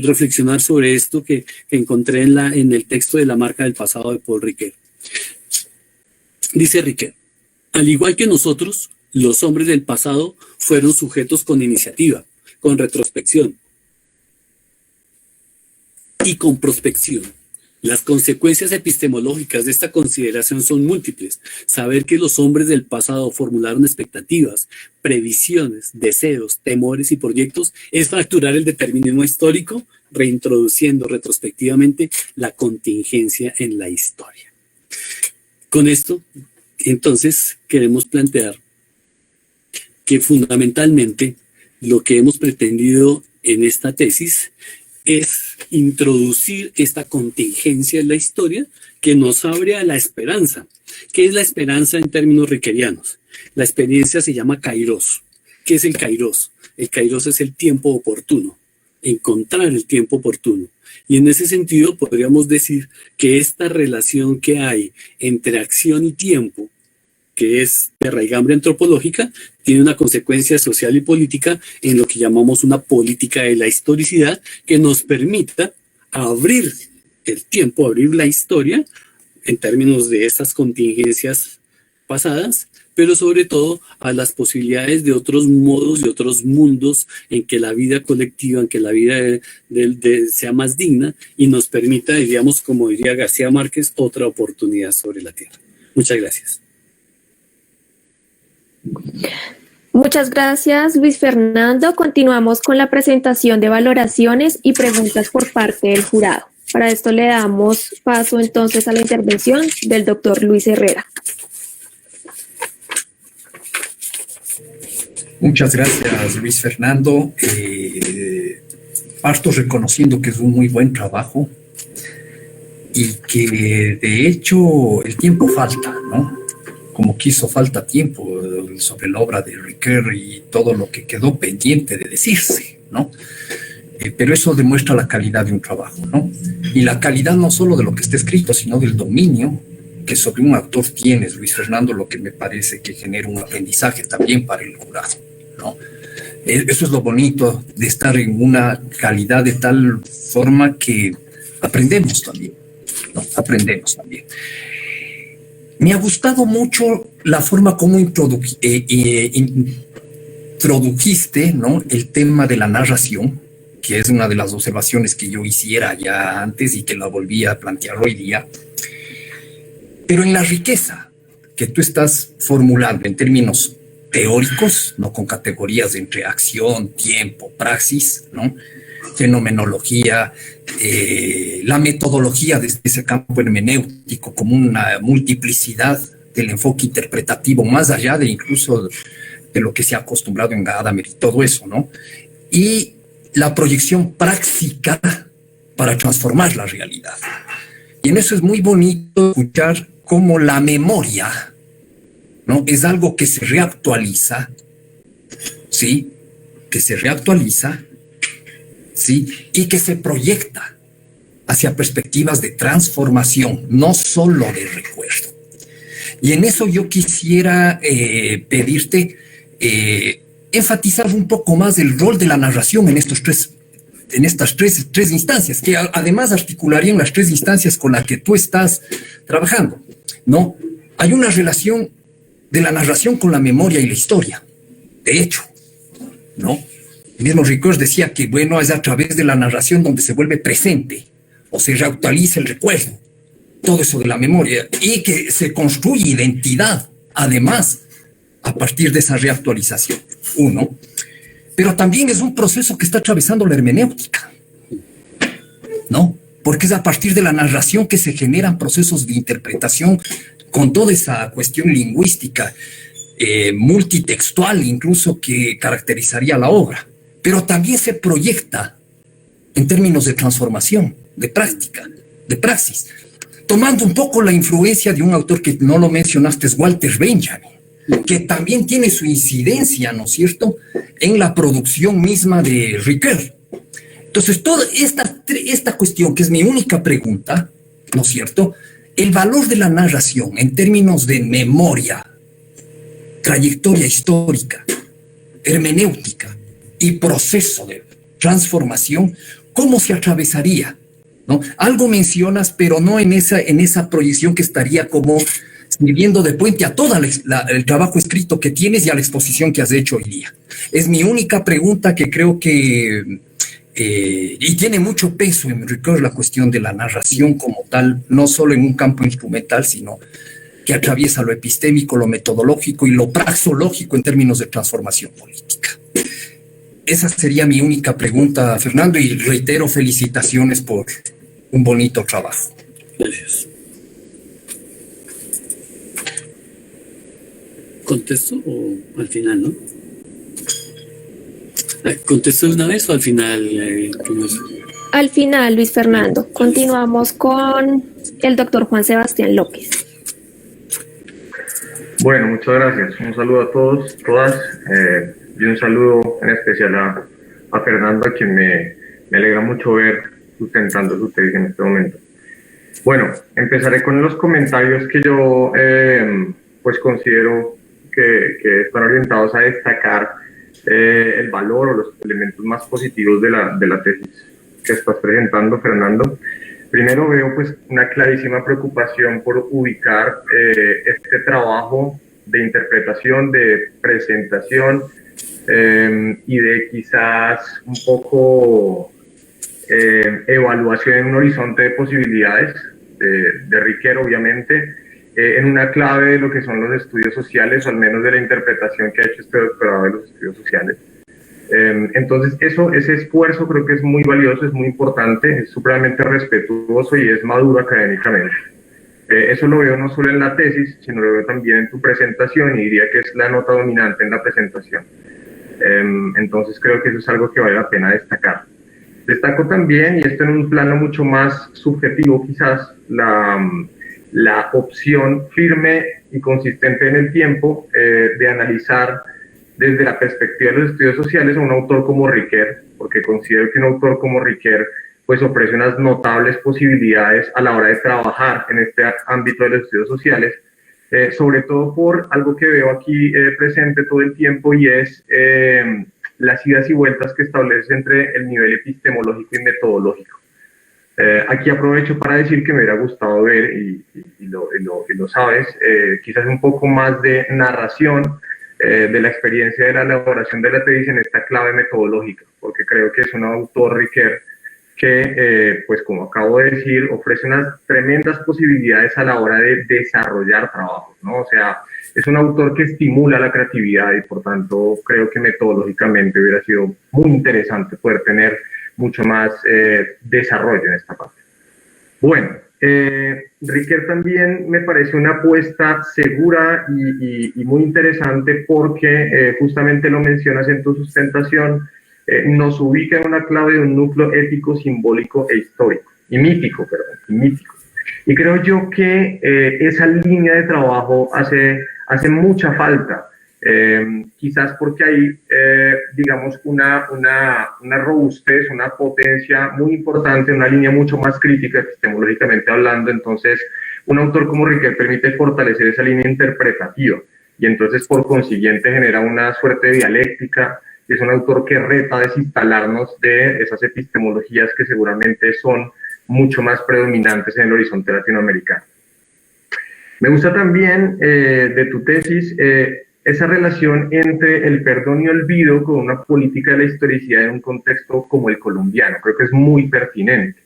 reflexionar sobre esto que encontré en el texto de La marca del pasado de Paul Riquet. Dice Riquet: al igual que nosotros, los hombres del pasado fueron sujetos con iniciativa, con retrospección y con prospección. Las consecuencias epistemológicas de esta consideración son múltiples. Saber que los hombres del pasado formularon expectativas, previsiones, deseos, temores y proyectos es fracturar el determinismo histórico, reintroduciendo retrospectivamente la contingencia en la historia. Con esto, entonces, queremos plantear que fundamentalmente lo que hemos pretendido en esta tesis es introducir esta contingencia en la historia que nos abre a la esperanza. ¿Qué es la esperanza en términos riquerianos? La experiencia se llama kairos. ¿Qué es el kairos? El kairos es el tiempo oportuno, encontrar el tiempo oportuno. Y en ese sentido podríamos decir que esta relación que hay entre acción y tiempo, que es de raigambre antropológica, tiene una consecuencia social y política en lo que llamamos una política de la historicidad que nos permita abrir el tiempo, abrir la historia en términos de estas contingencias pasadas, pero sobre todo a las posibilidades de otros modos y otros mundos en que la vida colectiva, en que la vida sea más digna y nos permita, diríamos, como diría García Márquez, otra oportunidad sobre la tierra. Muchas gracias. Muchas gracias, Luis Fernando. Continuamos con la presentación de valoraciones y preguntas por parte del jurado. Para esto le damos paso entonces a la intervención del doctor Luis Herrera. Muchas gracias, Luis Fernando. Parto reconociendo que es un muy buen trabajo y que de hecho el tiempo falta, ¿no? Como que hizo falta tiempo sobre la obra de Ricoeur y todo lo que quedó pendiente de decirse, ¿no? Pero eso demuestra la calidad de un trabajo, ¿no? Y la calidad no solo de lo que está escrito, sino del dominio que sobre un autor tienes, Luis Fernando, lo que me parece que genera un aprendizaje también para el jurado, ¿no? Eso es lo bonito de estar en una calidad de tal forma que aprendemos también, ¿no? Aprendemos también. Me ha gustado mucho la forma como introdujiste, ¿no?, el tema de la narración, que es una de las observaciones que yo hiciera ya antes y que la volví a plantear hoy día. Pero en la riqueza que tú estás formulando en términos teóricos, ¿no?, con categorías entre acción, tiempo, praxis, ¿no?, fenomenología, la metodología desde ese campo hermenéutico como una multiplicidad del enfoque interpretativo, más allá de incluso de lo que se ha acostumbrado en Gadamer y todo eso, ¿no? Y la proyección práctica para transformar la realidad. Y en eso es muy bonito escuchar cómo la memoria, ¿no?, es algo que se reactualiza, ¿sí? Que se reactualiza, ¿sí? Y que se proyecta hacia perspectivas de transformación, no solo de recuerdo. Y en eso yo quisiera pedirte enfatizar un poco más el rol de la narración en estas tres instancias, que además articularían las tres instancias con las que tú estás trabajando, ¿no? Hay una relación de la narración con la memoria y la historia, de hecho, ¿no? El mismo Ricoeur decía que, bueno, es a través de la narración donde se vuelve presente o se reactualiza el recuerdo, todo eso de la memoria, y que se construye identidad, además, a partir de esa reactualización, uno. Pero también es un proceso que está atravesando la hermenéutica, ¿no? Porque es a partir de la narración que se generan procesos de interpretación con toda esa cuestión lingüística, multitextual incluso, que caracterizaría la obra. Pero también se proyecta en términos de transformación, de práctica, de praxis, tomando un poco la influencia de un autor que no lo mencionaste, es Walter Benjamin, que también tiene su incidencia, ¿no es cierto?, en la producción misma de Ricoeur. Entonces, toda esta cuestión, que es mi única pregunta, ¿no es cierto?, el valor de la narración en términos de memoria, trayectoria histórica, hermenéutica y proceso de transformación, ¿cómo se atravesaría? ¿No? Algo mencionas, pero no en esa proyección que estaría como sirviendo de puente a todo el trabajo escrito que tienes y a la exposición que has hecho hoy día. Es mi única pregunta que creo que Y tiene mucho peso en Ricoeur la cuestión de la narración como tal, no solo en un campo instrumental, sino que atraviesa lo epistémico, lo metodológico y lo praxológico en términos de transformación política. Esa sería mi única pregunta, Fernando, y reitero felicitaciones por un bonito trabajo. Gracias. ¿Contesto o al final, no? ¿Contesto de una vez o al final? Al final, Luis Fernando. Continuamos con el doctor Juan Sebastián López. Bueno, muchas gracias. Un saludo a todos, todas, y un saludo en especial a Fernando, a quien me alegra mucho ver sustentando su tesis en este momento. Bueno, empezaré con los comentarios que yo pues considero que están orientados a destacar el valor o los elementos más positivos de la tesis que estás presentando, Fernando. Primero veo pues una clarísima preocupación por ubicar este trabajo de interpretación, de presentación y de quizás un poco evaluación en un horizonte de posibilidades de Riquer, obviamente, en una clave de lo que son los estudios sociales, o al menos de la interpretación que ha hecho este doctorado de los estudios sociales. Entonces, ese esfuerzo creo que es muy valioso, es muy importante, es supremamente respetuoso y es maduro académicamente. Eso lo veo no solo en la tesis, sino lo veo también en tu presentación, y diría que es la nota dominante en la presentación. Entonces, creo que eso es algo que vale la pena destacar. Destaco también, y esto en un plano mucho más subjetivo quizás, la opción firme y consistente en el tiempo de analizar desde la perspectiva de los estudios sociales a un autor como Riquer, porque considero que un autor como Riquer pues ofrece unas notables posibilidades a la hora de trabajar en este ámbito de los estudios sociales, sobre todo por algo que veo aquí presente todo el tiempo, y es las idas y vueltas que establece entre el nivel epistemológico y metodológico. Aquí aprovecho para decir que me hubiera gustado ver, y lo sabes, quizás un poco más de narración de la experiencia de la elaboración de la tesis en esta clave metodológica, porque creo que es un autor, Riquer, que, pues como acabo de decir, ofrece unas tremendas posibilidades a la hora de desarrollar trabajos, ¿no? O sea, es un autor que estimula la creatividad, y por tanto creo que metodológicamente hubiera sido muy interesante poder tener mucho más desarrollo en esta parte. Bueno, Riquer también me parece una apuesta segura y muy interesante, porque justamente lo mencionas en tu sustentación, nos ubica en una clave de un núcleo ético, simbólico e histórico, y mítico. Y creo yo que esa línea de trabajo hace mucha falta, quizás porque hay, digamos, una robustez, una potencia muy importante, una línea mucho más crítica epistemológicamente hablando. Entonces, un autor como Riquer permite fortalecer esa línea interpretativa, y entonces por consiguiente genera una suerte de dialéctica. Es un autor que reta a desinstalarnos de esas epistemologías que seguramente son mucho más predominantes en el horizonte latinoamericano. Me gusta también de tu tesis esa relación entre el perdón y olvido con una política de la historicidad en un contexto como el colombiano. Creo que es muy pertinente.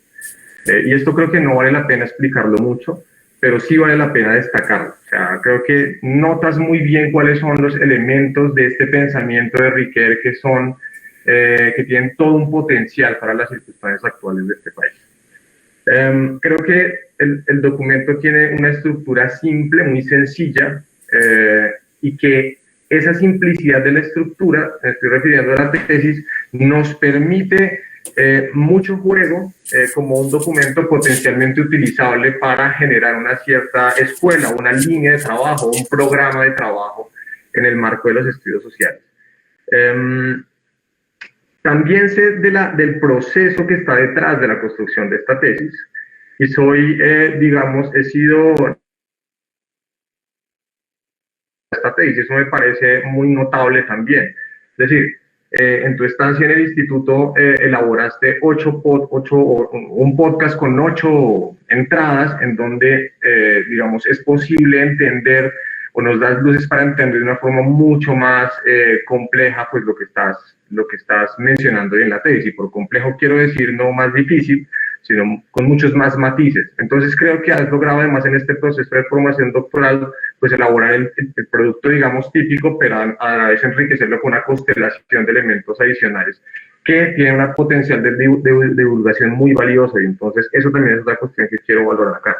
Y esto creo que no vale la pena explicarlo mucho, pero sí vale la pena destacarlo. O sea, creo que notas muy bien cuáles son los elementos de este pensamiento de Riquer que tienen todo un potencial para las circunstancias actuales de este país. Creo que el documento tiene una estructura simple, muy sencilla, y que esa simplicidad de la estructura, me estoy refiriendo a la tesis, nos permite mucho juego como un documento potencialmente utilizable para generar una cierta escuela, una línea de trabajo, un programa de trabajo en el marco de los estudios sociales. También sé del proceso que está detrás de la construcción de esta tesis, y he sido esta tesis, eso me parece muy notable también. Es decir, en tu estancia en el instituto elaboraste un podcast con 8 entradas en donde, digamos, es posible entender o nos das luces para entender de una forma mucho más compleja pues lo que estás mencionando en la tesis. Y por complejo quiero decir no más difícil, sino con muchos más matices. Entonces creo que has logrado además en este proceso de formación doctoral pues elaborar el producto, digamos, típico, pero a la vez enriquecerlo con una constelación de elementos adicionales que tiene una potencial de divulgación muy valiosa, y entonces eso también es otra cuestión que quiero valorar acá.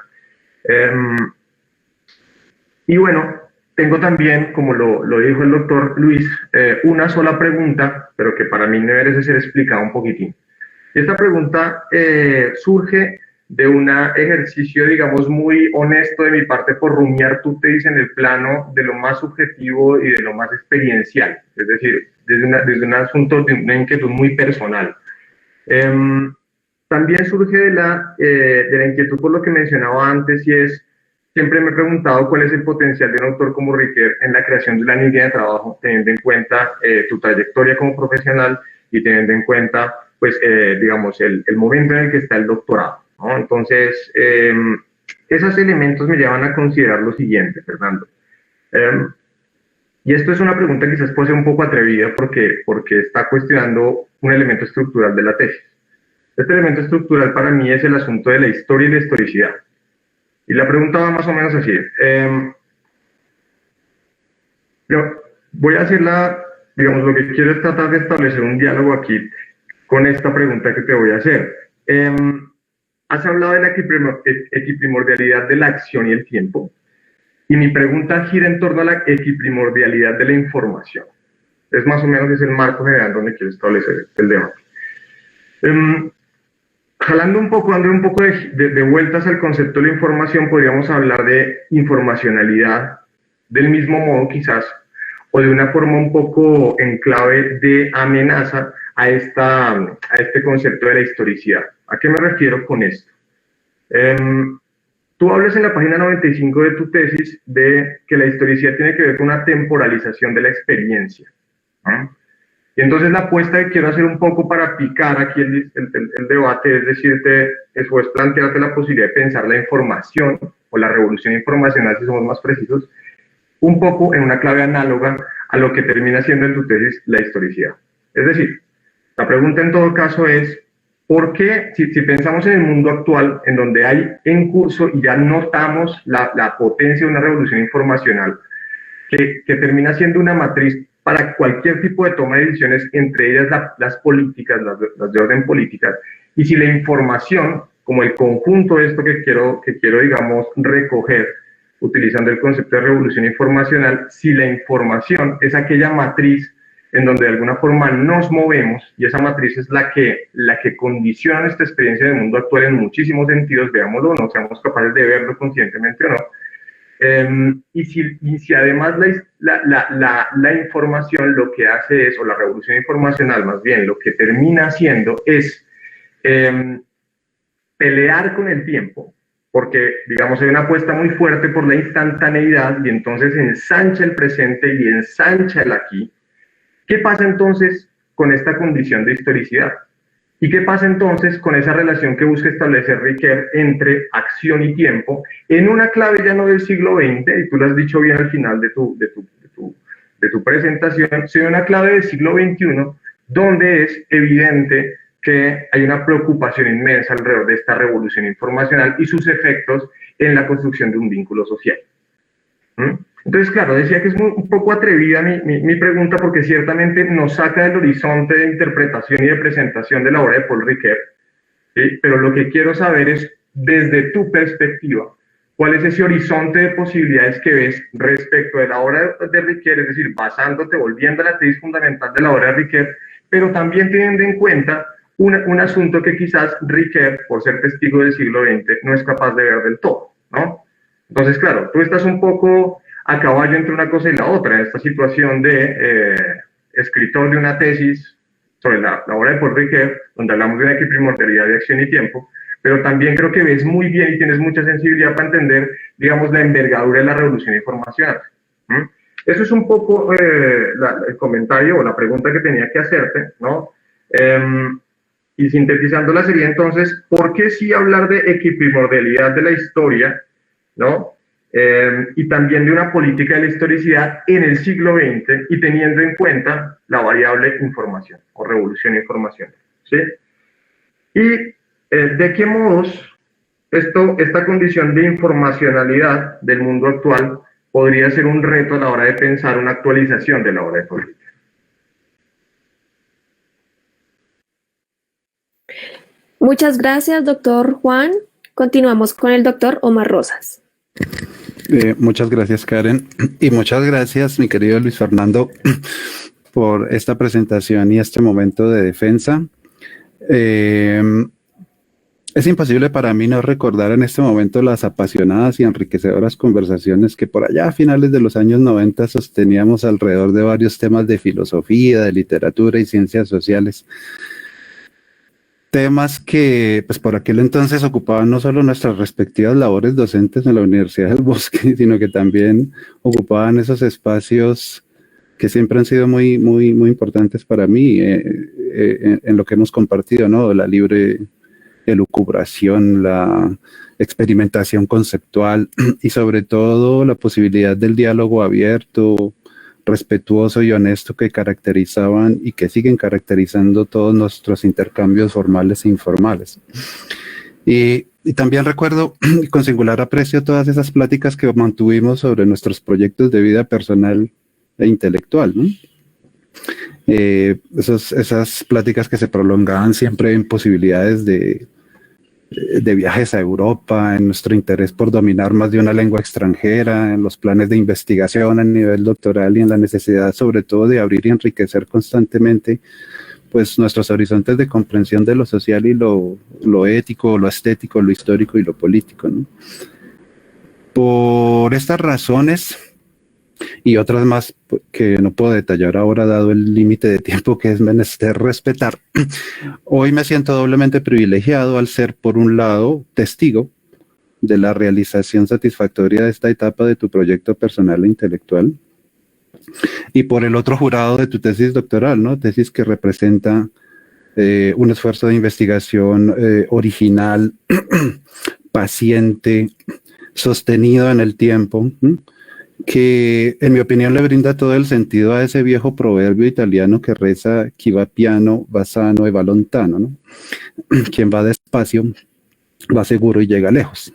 Y bueno, tengo también, como lo dijo el doctor Luis, una sola pregunta, pero que para mí merece ser explicada un poquitín. Esta pregunta surge de un ejercicio, digamos, muy honesto de mi parte por rumiar tu tesis en el plano de lo más subjetivo y de lo más experiencial, es decir, desde un asunto de una inquietud muy personal. También surge de la inquietud por lo que mencionaba antes, y es, siempre me he preguntado cuál es el potencial de un autor como Riquer en la creación de una línea de trabajo, teniendo en cuenta tu trayectoria como profesional y teniendo en cuenta, pues, digamos, el momento en el que está el doctorado, ¿no? Entonces, esos elementos me llevan a considerar lo siguiente, Fernando. Y esto es una pregunta quizás puede ser un poco atrevida porque está cuestionando un elemento estructural de la tesis. Este elemento estructural para mí es el asunto de la historia y la historicidad. Y la pregunta va más o menos así. Voy a hacerla, digamos, lo que quiero es tratar de establecer un diálogo aquí con esta pregunta que te voy a hacer. Has hablado de la equiprimordialidad de la acción y el tiempo, y mi pregunta gira en torno a la equiprimordialidad de la información. Es más o menos es el marco general donde quiero establecer el debate. Dando un poco de vueltas al concepto de la información, podríamos hablar de informacionalidad del mismo modo quizás, o de una forma un poco en clave de amenaza a este concepto de la historicidad. ¿A qué me refiero con esto? Tú hablas en la página 95 de tu tesis de que la historicidad tiene que ver con una temporalización de la experiencia, ¿no? Y entonces la apuesta que quiero hacer un poco para picar aquí el debate es decirte, eso es plantearte la posibilidad de pensar la información o la revolución informacional, si somos más precisos, un poco en una clave análoga a lo que termina siendo en tu tesis la historicidad. Es decir, la pregunta en todo caso es, ¿por qué, si pensamos en el mundo actual, en donde hay en curso y ya notamos la potencia de una revolución informacional, que termina siendo una matriz para cualquier tipo de toma de decisiones, entre ellas las políticas, las de orden política, y si la información, como el conjunto de esto que quiero digamos, recoger, utilizando el concepto de revolución informacional, si la información es aquella matriz en donde de alguna forma nos movemos, y esa matriz es la que condiciona nuestra experiencia del mundo actual en muchísimos sentidos, veámoslo o no, seamos capaces de verlo conscientemente o no, y si además la información lo que hace es, o la revolución informacional más bien, lo que termina haciendo es pelear con el tiempo, porque, digamos, hay una apuesta muy fuerte por la instantaneidad, y entonces ensancha el presente y ensancha el aquí. ¿Qué pasa entonces con esta condición de historicidad? ¿Y qué pasa entonces con esa relación que busca establecer Riquer entre acción y tiempo en una clave ya no del siglo XX, y tú lo has dicho bien al final de tu presentación, sino una clave del siglo XXI, donde es evidente que hay una preocupación inmensa alrededor de esta revolución informacional y sus efectos en la construcción de un vínculo social? Entonces, claro, decía que es un poco atrevida mi pregunta, porque ciertamente nos saca del horizonte de interpretación y de presentación de la obra de Paul Riquer, ¿sí? Pero lo que quiero saber es, desde tu perspectiva, ¿cuál es ese horizonte de posibilidades que ves respecto de la obra de Riquer? Es decir, basándote, volviendo a la tesis fundamental de la obra de Riquer, pero también teniendo en cuenta un asunto que quizás Riquer, por ser testigo del siglo XX, no es capaz de ver del todo, ¿no? Entonces, claro, tú estás un poco a caballo entre una cosa y la otra, en esta situación de escritor de una tesis sobre la obra de Paul Riquer, donde hablamos de una equiprimordialidad de acción y tiempo, pero también creo que ves muy bien y tienes mucha sensibilidad para entender, digamos, la envergadura de la revolución informacional. Eso es un poco el comentario o la pregunta que tenía que hacerte, ¿no? Y sintetizándola sería entonces, ¿por qué sí hablar de equiprimordialidad de la historia, ¿no? y también de una política de la historicidad en el siglo XX y teniendo en cuenta la variable información o revolución de información, ¿sí? Y de qué modos esta condición de informacionalidad del mundo actual podría ser un reto a la hora de pensar una actualización de la obra de política. Muchas gracias, doctor Juan. Continuamos con el doctor Omar Rosas. Muchas gracias, Karen, y muchas gracias, mi querido Luis Fernando, por esta presentación y este momento de defensa. Es imposible para mí no recordar en este momento las apasionadas y enriquecedoras conversaciones que por allá a finales de los años 90 sosteníamos alrededor de varios temas de filosofía, de literatura y ciencias sociales. Temas que pues por aquel entonces ocupaban no solo nuestras respectivas labores docentes en la Universidad del Bosque, sino que también ocupaban esos espacios que siempre han sido muy importantes para mí en lo que hemos compartido, ¿no? La libre elucubración, la experimentación conceptual y sobre todo la posibilidad del diálogo abierto, respetuoso y honesto que caracterizaban y que siguen caracterizando todos nuestros intercambios formales e informales. Y también recuerdo con singular aprecio todas esas pláticas que mantuvimos sobre nuestros proyectos de vida personal e intelectual, ¿no? Esas pláticas que se prolongaban siempre en posibilidades de viajes a Europa, en nuestro interés por dominar más de una lengua extranjera, en los planes de investigación a nivel doctoral y en la necesidad sobre todo de abrir y enriquecer constantemente pues nuestros horizontes de comprensión de lo social y lo ético, lo estético, lo histórico y lo político, ¿no? Por estas razones y otras más que no puedo detallar ahora dado el límite de tiempo que es menester respetar, hoy me siento doblemente privilegiado al ser, por un lado, testigo de la realización satisfactoria de esta etapa de tu proyecto personal e intelectual, y por el otro, jurado de tu tesis doctoral, ¿no? Tesis que representa un esfuerzo de investigación original, paciente, sostenido en el tiempo, que en mi opinión le brinda todo el sentido a ese viejo proverbio italiano que reza chi va piano, va sano e va lontano, ¿no? Quien va despacio, va seguro y llega lejos.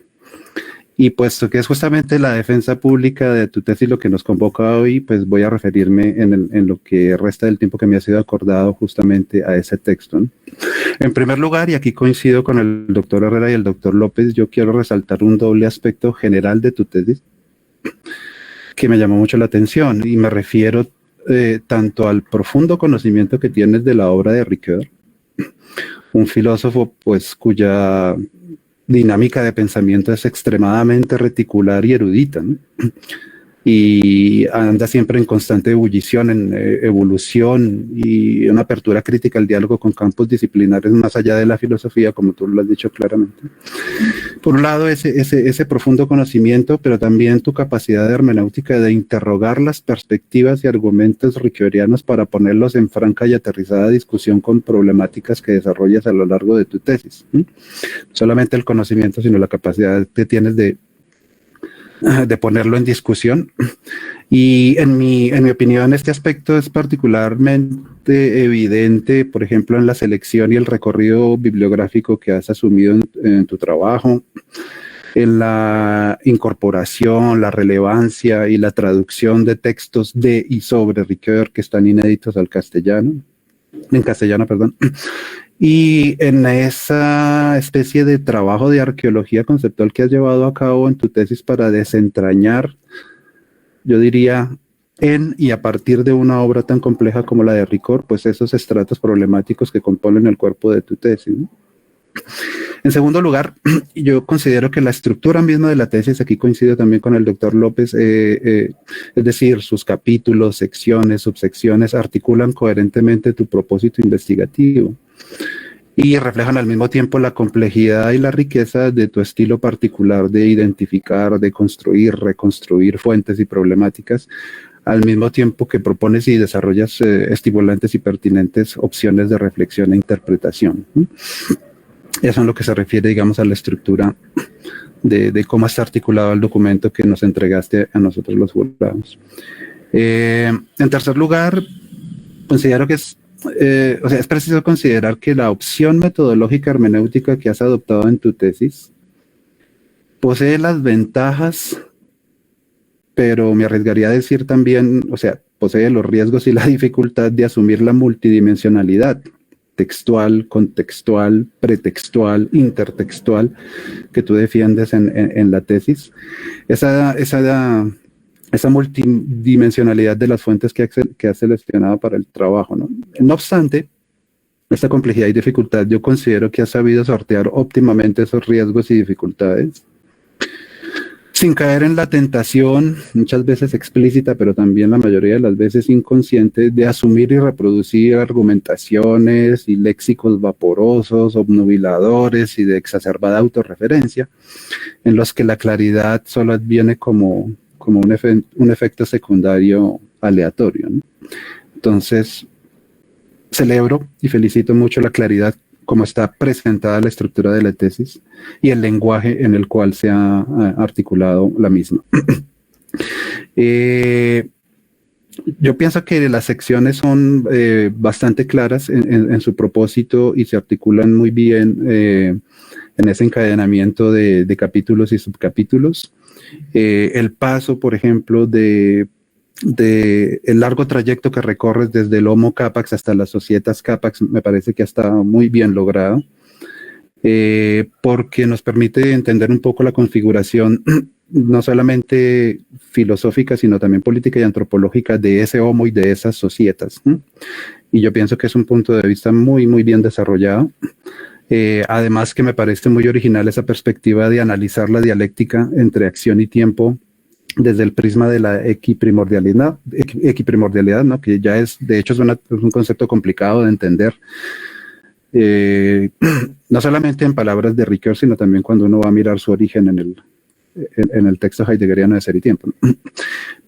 Y puesto que es justamente la defensa pública de tu tesis lo que nos convoca hoy, pues voy a referirme en lo que resta del tiempo que me ha sido acordado justamente a ese texto, ¿no? En primer lugar, y aquí coincido con el doctor Herrera y el doctor López, yo quiero resaltar un doble aspecto general de tu tesis que me llamó mucho la atención, y me refiero tanto al profundo conocimiento que tienes de la obra de Ricoeur, un filósofo pues cuya dinámica de pensamiento es extremadamente reticular y erudita, ¿no? Y anda siempre en constante ebullición, en evolución y una apertura crítica al diálogo con campos disciplinares más allá de la filosofía, como tú lo has dicho claramente. Por un lado, ese profundo conocimiento, pero también tu capacidad de hermenéutica de interrogar las perspectivas y argumentos ricoeurianos para ponerlos en franca y aterrizada discusión con problemáticas que desarrollas a lo largo de tu tesis. No solamente el conocimiento, sino la capacidad que tienes de ponerlo en discusión. Y en mi opinión este aspecto es particularmente evidente, por ejemplo, en la selección y el recorrido bibliográfico que has asumido en tu trabajo, en la incorporación, la relevancia y la traducción de textos de y sobre Ricoeur que están inéditos en castellano, y en esa especie de trabajo de arqueología conceptual que has llevado a cabo en tu tesis para desentrañar, yo diría, en y a partir de una obra tan compleja como la de Ricoeur, pues esos estratos problemáticos que componen el cuerpo de tu tesis, ¿no? En segundo lugar, yo considero que la estructura misma de la tesis, aquí coincido también con el doctor López, es decir, sus capítulos, secciones, subsecciones, articulan coherentemente tu propósito investigativo y reflejan al mismo tiempo la complejidad y la riqueza de tu estilo particular de identificar, de construir, reconstruir fuentes y problemáticas, al mismo tiempo que propones y desarrollas estimulantes y pertinentes opciones de reflexión e interpretación. Eso es lo que se refiere, digamos, a la estructura de cómo está articulado el documento que nos entregaste a nosotros los jurados. En tercer lugar, considero que es preciso considerar que la opción metodológica hermenéutica que has adoptado en tu tesis posee las ventajas, pero me arriesgaría a decir también, posee los riesgos y la dificultad de asumir la multidimensionalidad textual, contextual, pretextual, intertextual que tú defiendes en la tesis. Esa multidimensionalidad de las fuentes que has seleccionado para el trabajo, ¿no? No obstante, esta complejidad y dificultad yo considero que has sabido sortear óptimamente esos riesgos y dificultades sin caer en la tentación, muchas veces explícita, pero también la mayoría de las veces inconsciente, de asumir y reproducir argumentaciones y léxicos vaporosos, obnubiladores y de exacerbada autorreferencia, en los que la claridad solo adviene como un efecto secundario aleatorio, ¿no? Entonces, celebro y felicito mucho la claridad como está presentada la estructura de la tesis y el lenguaje en el cual se ha articulado la misma. Yo pienso que las secciones son bastante claras en su propósito y se articulan muy bien en ese encadenamiento de capítulos y subcapítulos. El paso, por ejemplo, de el largo trayecto que recorres desde el Homo Capax hasta las Societas Capax me parece que ha estado muy bien logrado, porque nos permite entender un poco la configuración no solamente filosófica, sino también política y antropológica de ese Homo y de esas Societas. Y yo pienso que es un punto de vista muy, muy bien desarrollado. Además que me parece muy original esa perspectiva de analizar la dialéctica entre acción y tiempo desde el prisma de la equiprimordialidad, ¿no? Que ya de hecho es un concepto complicado de entender, no solamente en palabras de Ricoeur, sino también cuando uno va a mirar su origen en el texto heideggeriano de Ser y Tiempo, ¿no?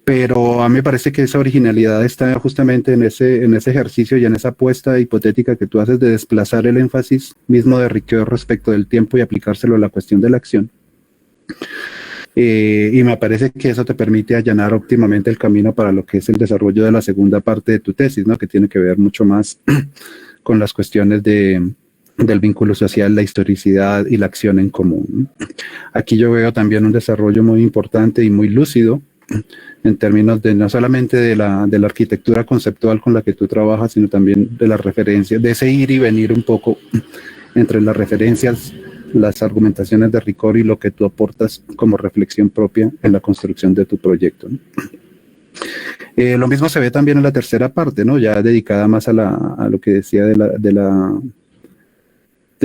Pero a mí me parece que esa originalidad está justamente en ese ejercicio y en esa apuesta hipotética que tú haces de desplazar el énfasis mismo de Ricoeur respecto del tiempo y aplicárselo a la cuestión de la acción. Y me parece que eso te permite allanar óptimamente el camino para lo que es el desarrollo de la segunda parte de tu tesis, ¿no? Que tiene que ver mucho más con las cuestiones del vínculo social, la historicidad y la acción en común, ¿no? Aquí yo veo también un desarrollo muy importante y muy lúcido en términos de no solamente de la arquitectura conceptual con la que tú trabajas, sino también de las referencias, de ese ir y venir un poco entre las referencias, las argumentaciones de Ricoeur y lo que tú aportas como reflexión propia en la construcción de tu proyecto, ¿no? Lo mismo se ve también en la tercera parte, ¿no? Ya dedicada más a lo que decía de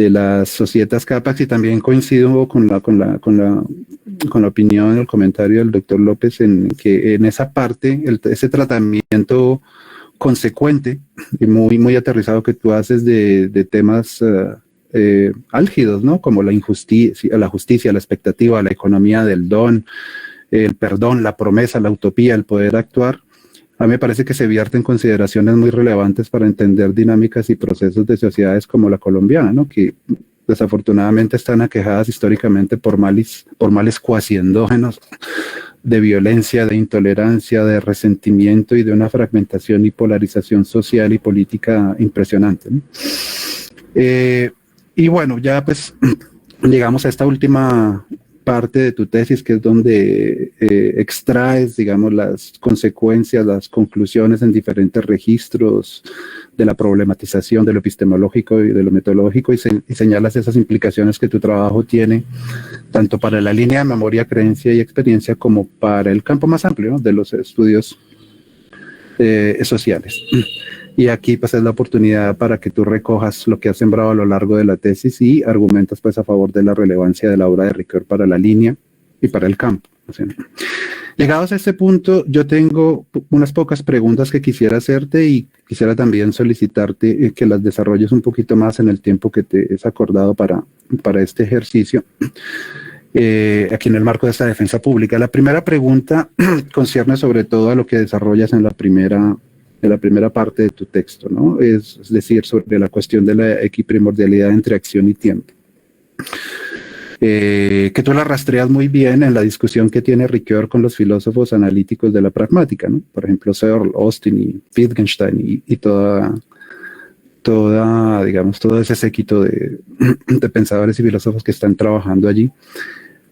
las Societas Capax, y también coincido con la opinión, el comentario del doctor López en que en esa parte, ese tratamiento consecuente y muy, muy aterrizado que tú haces de temas álgidos, ¿no? Como la justicia, la expectativa, la economía del don, el perdón, la promesa, la utopía, el poder actuar. A mí me parece que se vierten consideraciones muy relevantes para entender dinámicas y procesos de sociedades como la colombiana, ¿no? Que desafortunadamente están aquejadas históricamente por males cuasi endógenos de violencia, de intolerancia, de resentimiento y de una fragmentación y polarización social y política impresionante, ¿no? Y bueno, ya pues llegamos a esta última parte de tu tesis, que es donde extraes, digamos, las consecuencias, las conclusiones en diferentes registros de la problematización de lo epistemológico y de lo metodológico, y señalas esas implicaciones que tu trabajo tiene, tanto para la línea de memoria, creencia y experiencia, como para el campo más amplio, ¿no?, de los estudios sociales. Y aquí pues es la oportunidad para que tú recojas lo que has sembrado a lo largo de la tesis y argumentas pues a favor de la relevancia de la obra de Ricoeur para la línea y para el campo. O sea, llegados a este punto, yo tengo unas pocas preguntas que quisiera hacerte y quisiera también solicitarte que las desarrolles un poquito más en el tiempo que te es acordado para este ejercicio. Aquí en el marco de esta defensa pública. La primera pregunta concierne sobre todo a lo que desarrollas en la primera parte de tu texto, ¿no? Es decir, sobre la cuestión de la equiprimordialidad entre acción y tiempo. que tú la rastreas muy bien en la discusión que tiene Ricoeur con los filósofos analíticos de la pragmática, ¿no? Por ejemplo, Searle, Austin y Wittgenstein y digamos, todo ese séquito de pensadores y filósofos que están trabajando allí,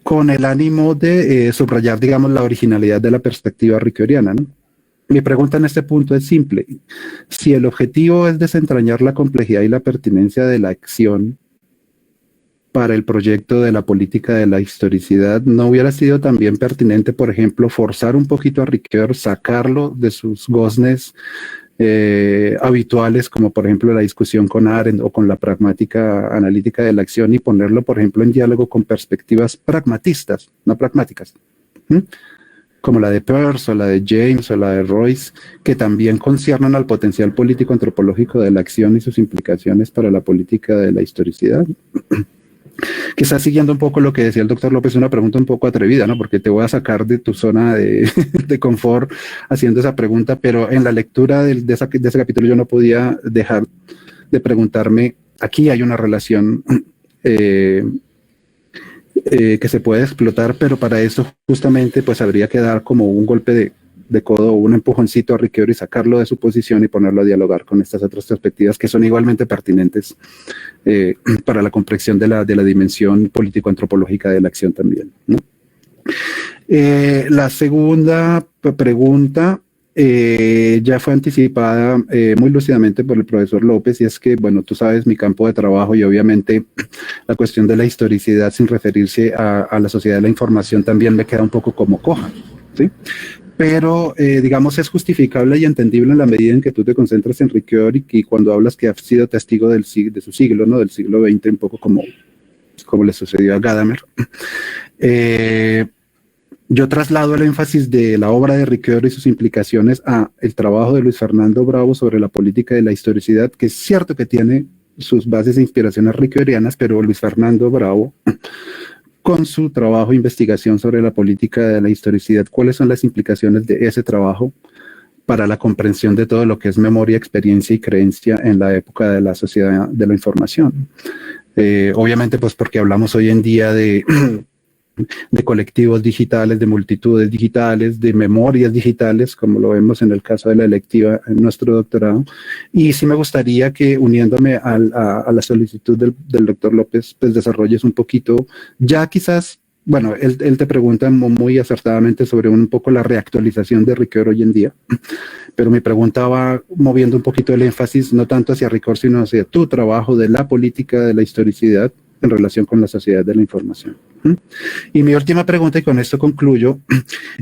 con el ánimo de subrayar, digamos, la originalidad de la perspectiva ricoeuriana, ¿no? Mi pregunta en este punto es simple. Si el objetivo es desentrañar la complejidad y la pertinencia de la acción para el proyecto de la política de la historicidad, ¿no hubiera sido también pertinente, por ejemplo, forzar un poquito a Ricoeur, sacarlo de sus goznes habituales, como por ejemplo la discusión con Arendt o con la pragmática analítica de la acción, y ponerlo, por ejemplo, en diálogo con perspectivas pragmatistas, no pragmáticas, como la de Peirce o la de James o la de Royce, que también conciernen al potencial político antropológico de la acción y sus implicaciones para la política de la historicidad? Quizás siguiendo un poco lo que decía el doctor López, una pregunta un poco atrevida, ¿no? Porque te voy a sacar de tu zona de confort haciendo esa pregunta, pero en la lectura de ese capítulo yo no podía dejar de preguntarme, aquí hay una relación que se puede explotar, pero para eso justamente pues habría que dar como un golpe de codo o un empujoncito a Ricoeur y sacarlo de su posición y ponerlo a dialogar con estas otras perspectivas que son igualmente pertinentes para la comprensión de la dimensión político-antropológica de la acción también, ¿no? La segunda pregunta ya fue anticipada muy lúcidamente por el profesor López, y es que, bueno, tú sabes mi campo de trabajo y obviamente la cuestión de la historicidad sin referirse a la sociedad de la información también me queda un poco como coja, ¿sí? Pero, digamos, es justificable y entendible en la medida en que tú te concentras en Ricoeur y cuando hablas que has sido testigo de su siglo, ¿no? Del siglo XX, un poco como le sucedió a Gadamer. Yo traslado el énfasis de la obra de Ricoeur y sus implicaciones a el trabajo de Luis Fernando Bravo sobre la política de la historicidad, que es cierto que tiene sus bases e inspiraciones ricoeurianas, pero Luis Fernando Bravo, con su trabajo de investigación sobre la política de la historicidad, ¿cuáles son las implicaciones de ese trabajo para la comprensión de todo lo que es memoria, experiencia y creencia en la época de la sociedad de la información? Obviamente, pues porque hablamos hoy en día de colectivos digitales, de multitudes digitales, de memorias digitales, como lo vemos en el caso de la electiva en nuestro doctorado. Y sí me gustaría que, uniéndome a la solicitud del doctor López, pues desarrolles un poquito, ya quizás, bueno, él te pregunta muy acertadamente sobre un poco la reactualización de Ricoeur hoy en día, pero mi pregunta va moviendo un poquito el énfasis, no tanto hacia Ricoeur, sino hacia tu trabajo de la política de la historicidad en relación con la sociedad de la información. Y mi última pregunta, y con esto concluyo,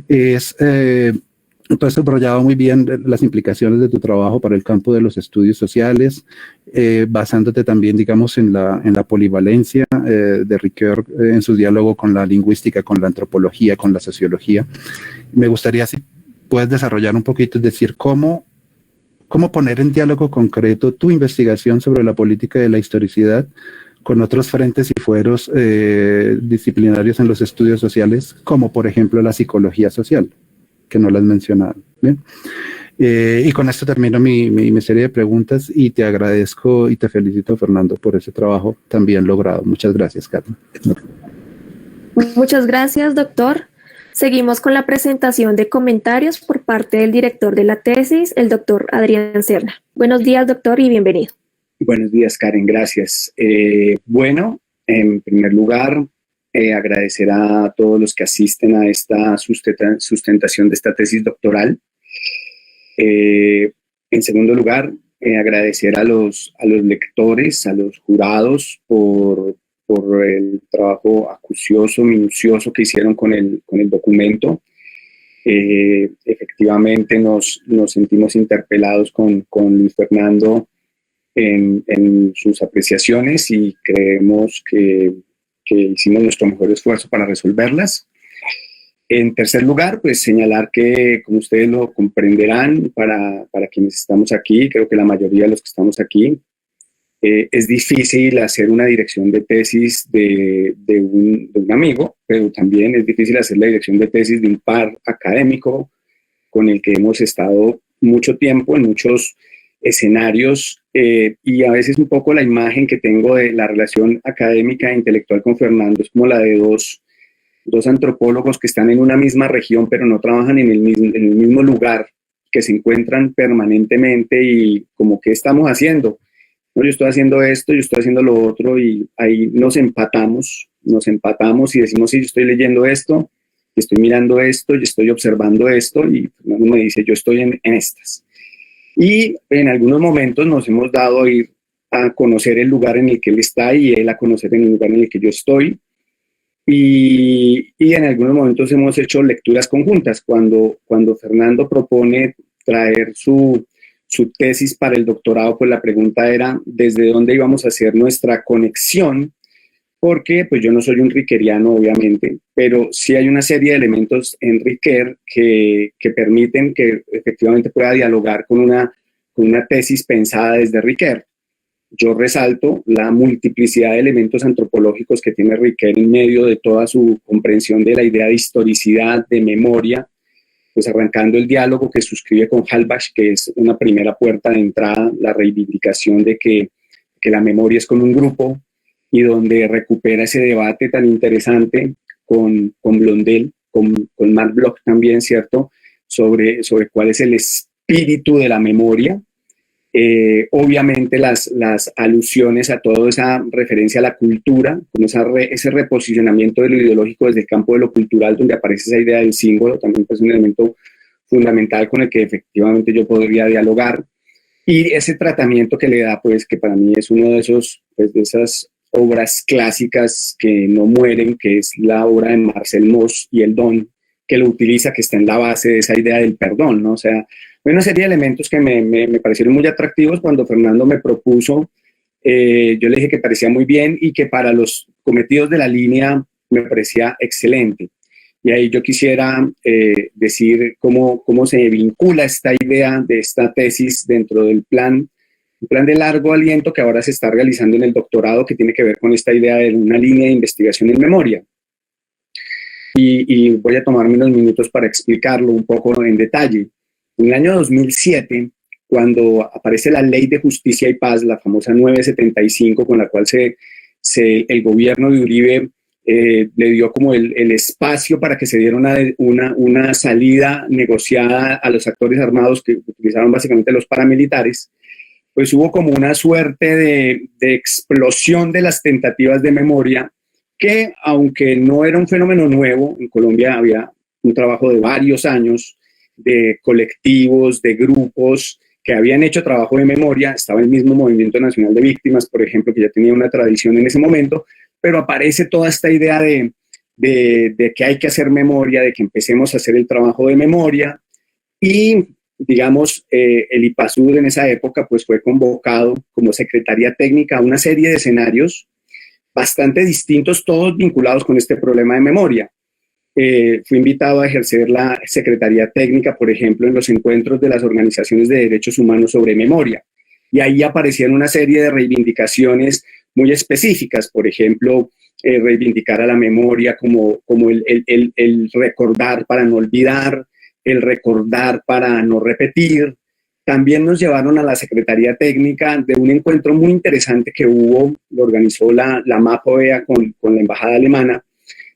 es, tú has subrayado muy bien las implicaciones de tu trabajo para el campo de los estudios sociales, basándote también, digamos, en la polivalencia de Ricoeur en su diálogo con la lingüística, con la antropología, con la sociología. Me gustaría, si puedes desarrollar un poquito, es decir, cómo poner en diálogo concreto tu investigación sobre la política de la historicidad con otros frentes y fueros disciplinarios en los estudios sociales, como por ejemplo la psicología social, que no la has mencionado. ¿Bien? Y con esto termino mi serie de preguntas y te agradezco y te felicito, Fernando, por ese trabajo tan bien logrado. Muchas gracias, Carmen. Muchas gracias, doctor. Seguimos con la presentación de comentarios por parte del director de la tesis, el doctor Adrián Serna. Buenos días, doctor, y bienvenido. Buenos días, Karen, gracias. Bueno, en primer lugar, agradecer a todos los que asisten a esta sustentación de esta tesis doctoral. En segundo lugar, agradecer a los lectores, a los jurados por el trabajo acucioso, minucioso que hicieron con el documento. Efectivamente nos sentimos interpelados con Luis Fernando en sus apreciaciones y creemos que hicimos nuestro mejor esfuerzo para resolverlas. En tercer lugar, pues señalar que, como ustedes lo comprenderán, para quienes estamos aquí, creo que la mayoría de los que estamos aquí, es difícil hacer una dirección de tesis de un amigo, pero también es difícil hacer la dirección de tesis de un par académico con el que hemos estado mucho tiempo en muchos escenarios, y a veces un poco la imagen que tengo de la relación académica e intelectual con Fernando es como la de dos antropólogos que están en una misma región pero no trabajan en el mismo lugar, que se encuentran permanentemente y como, ¿qué estamos haciendo? No, yo estoy haciendo esto, yo estoy haciendo lo otro, y ahí nos empatamos y decimos, sí, yo estoy leyendo esto, yo estoy mirando esto, yo estoy observando esto, y Fernando me dice, yo estoy en estas. Y en algunos momentos nos hemos dado a ir a conocer el lugar en el que él está y él a conocer en el lugar en el que yo estoy. Y en algunos momentos hemos hecho lecturas conjuntas. Cuando Fernando propone traer su tesis para el doctorado, pues la pregunta era desde dónde íbamos a hacer nuestra conexión, porque pues yo no soy un rickeriano, obviamente, pero sí hay una serie de elementos en Ricker que permiten que efectivamente pueda dialogar con una tesis pensada desde Ricker. Yo resalto la multiplicidad de elementos antropológicos que tiene Ricker en medio de toda su comprensión de la idea de historicidad, de memoria, pues arrancando el diálogo que suscribe con Halbach, que es una primera puerta de entrada, la reivindicación de que la memoria es como un grupo, y donde recupera ese debate tan interesante con Blondel, con Marc Bloch también, ¿cierto?, sobre cuál es el espíritu de la memoria. Obviamente las alusiones a toda esa referencia a la cultura, con ese reposicionamiento de lo ideológico desde el campo de lo cultural, donde aparece esa idea del símbolo, también es un elemento fundamental con el que efectivamente yo podría dialogar, y ese tratamiento que le da, pues que para mí es uno de de esas obras clásicas que no mueren, que es la obra de Marcel Mauss y el Don, que lo utiliza, que está en la base de esa idea del perdón, ¿no? O sea, hay una serie de elementos que me parecieron muy atractivos. Cuando Fernando me propuso, yo le dije que parecía muy bien y que para los cometidos de la línea me parecía excelente. Y ahí yo quisiera decir cómo se vincula esta idea de esta tesis dentro del plan, un plan de largo aliento que ahora se está realizando en el doctorado, que tiene que ver con esta idea de una línea de investigación en memoria. Y voy a tomarme unos minutos para explicarlo un poco en detalle. En el año 2007, cuando aparece la Ley de Justicia y Paz, la famosa 975, con la cual el gobierno de Uribe le dio como el espacio para que se diera una salida negociada a los actores armados que utilizaron básicamente los paramilitares, pues hubo como una suerte de explosión de las tentativas de memoria, que aunque no era un fenómeno nuevo, en Colombia había un trabajo de varios años de colectivos, de grupos que habían hecho trabajo de memoria. Estaba el mismo Movimiento Nacional de Víctimas, por ejemplo, que ya tenía una tradición en ese momento, pero aparece toda esta idea de que hay que hacer memoria, de que empecemos a hacer el trabajo de memoria, y digamos, el IPASUD en esa época pues fue convocado como secretaría técnica a una serie de escenarios bastante distintos, todos vinculados con este problema de memoria. Fui invitado a ejercer la secretaría técnica, por ejemplo, en los encuentros de las organizaciones de derechos humanos sobre memoria, y ahí aparecían una serie de reivindicaciones muy específicas, por ejemplo, reivindicar a la memoria como el recordar para no olvidar, el recordar para no repetir. También nos llevaron a la Secretaría Técnica de un encuentro muy interesante que hubo, lo organizó la MAPOEA con la Embajada Alemana,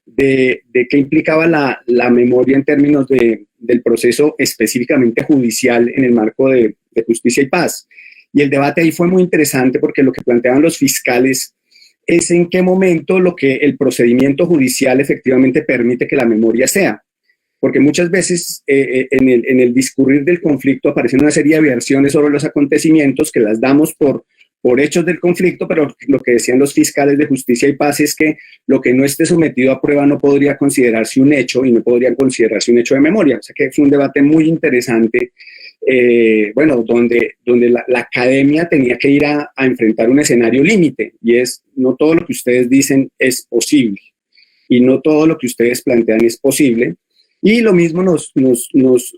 de qué implicaba la memoria en términos del proceso específicamente judicial en el marco de justicia y paz. Y el debate ahí fue muy interesante, porque lo que planteaban los fiscales es en qué momento el procedimiento judicial efectivamente permite que la memoria sea. Porque muchas veces en el discurrir del conflicto aparecen una serie de versiones sobre los acontecimientos que las damos por hechos del conflicto, pero lo que decían los fiscales de justicia y paz es que lo que no esté sometido a prueba no podría considerarse un hecho, y no podría considerarse un hecho de memoria. O sea que fue un debate muy interesante, donde la academia tenía que ir a enfrentar un escenario límite, y es: no todo lo que ustedes dicen es posible, y no todo lo que ustedes plantean es posible. Y lo mismo nos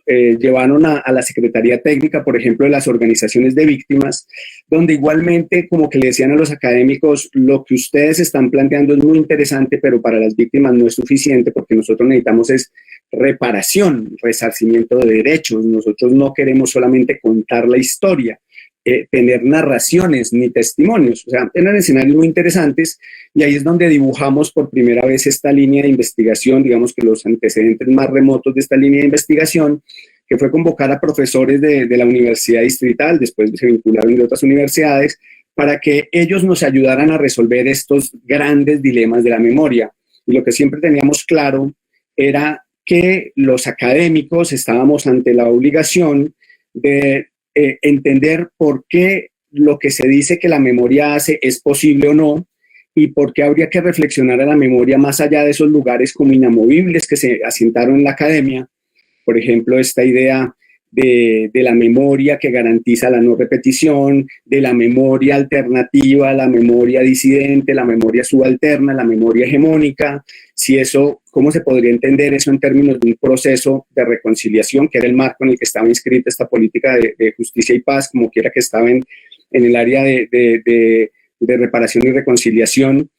llevaron a la Secretaría Técnica, por ejemplo, de las organizaciones de víctimas, donde igualmente como que le decían a los académicos: lo que ustedes están planteando es muy interesante, pero para las víctimas no es suficiente, porque nosotros necesitamos es reparación, resarcimiento de derechos. Nosotros no queremos solamente contar la historia, tener narraciones ni testimonios. O sea, eran escenarios muy interesantes y ahí es donde dibujamos por primera vez esta línea de investigación, digamos que los antecedentes más remotos de esta línea de investigación, que fue convocar a profesores de la Universidad Distrital, después se vincularon de otras universidades, para que ellos nos ayudaran a resolver estos grandes dilemas de la memoria. Y lo que siempre teníamos claro era que los académicos estábamos ante la obligación de entender por qué lo que se dice que la memoria hace es posible o no, y por qué habría que reflexionar a la memoria más allá de esos lugares como inamovibles que se asientaron en la academia. Por ejemplo, esta idea de la memoria que garantiza la no repetición, de la memoria alternativa, la memoria disidente, la memoria subalterna, la memoria hegemónica, si eso, ¿cómo se podría entender eso en términos de un proceso de reconciliación, que era el marco en el que estaba inscrita esta política de justicia y paz, como quiera que estaba en el área de reparación y reconciliación?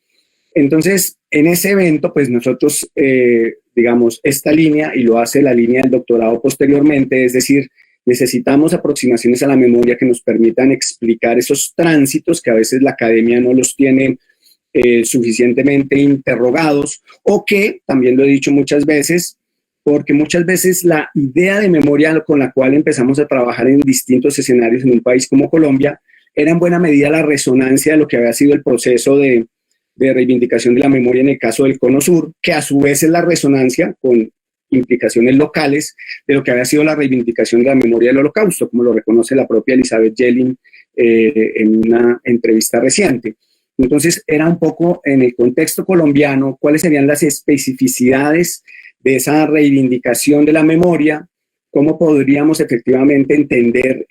Entonces, en ese evento, pues nosotros, digamos, esta línea, y lo hace la línea del doctorado posteriormente, es decir, necesitamos aproximaciones a la memoria que nos permitan explicar esos tránsitos que a veces la academia no los tiene suficientemente interrogados, o que, también lo he dicho muchas veces, porque muchas veces la idea de memoria con la cual empezamos a trabajar en distintos escenarios en un país como Colombia, era en buena medida la resonancia de lo que había sido el proceso de reivindicación de la memoria en el caso del Cono Sur, que a su vez es la resonancia con implicaciones locales de lo que había sido la reivindicación de la memoria del Holocausto, como lo reconoce la propia Elizabeth Yellin en una entrevista reciente. Entonces, era un poco en el contexto colombiano, cuáles serían las especificidades de esa reivindicación de la memoria, cómo podríamos efectivamente entender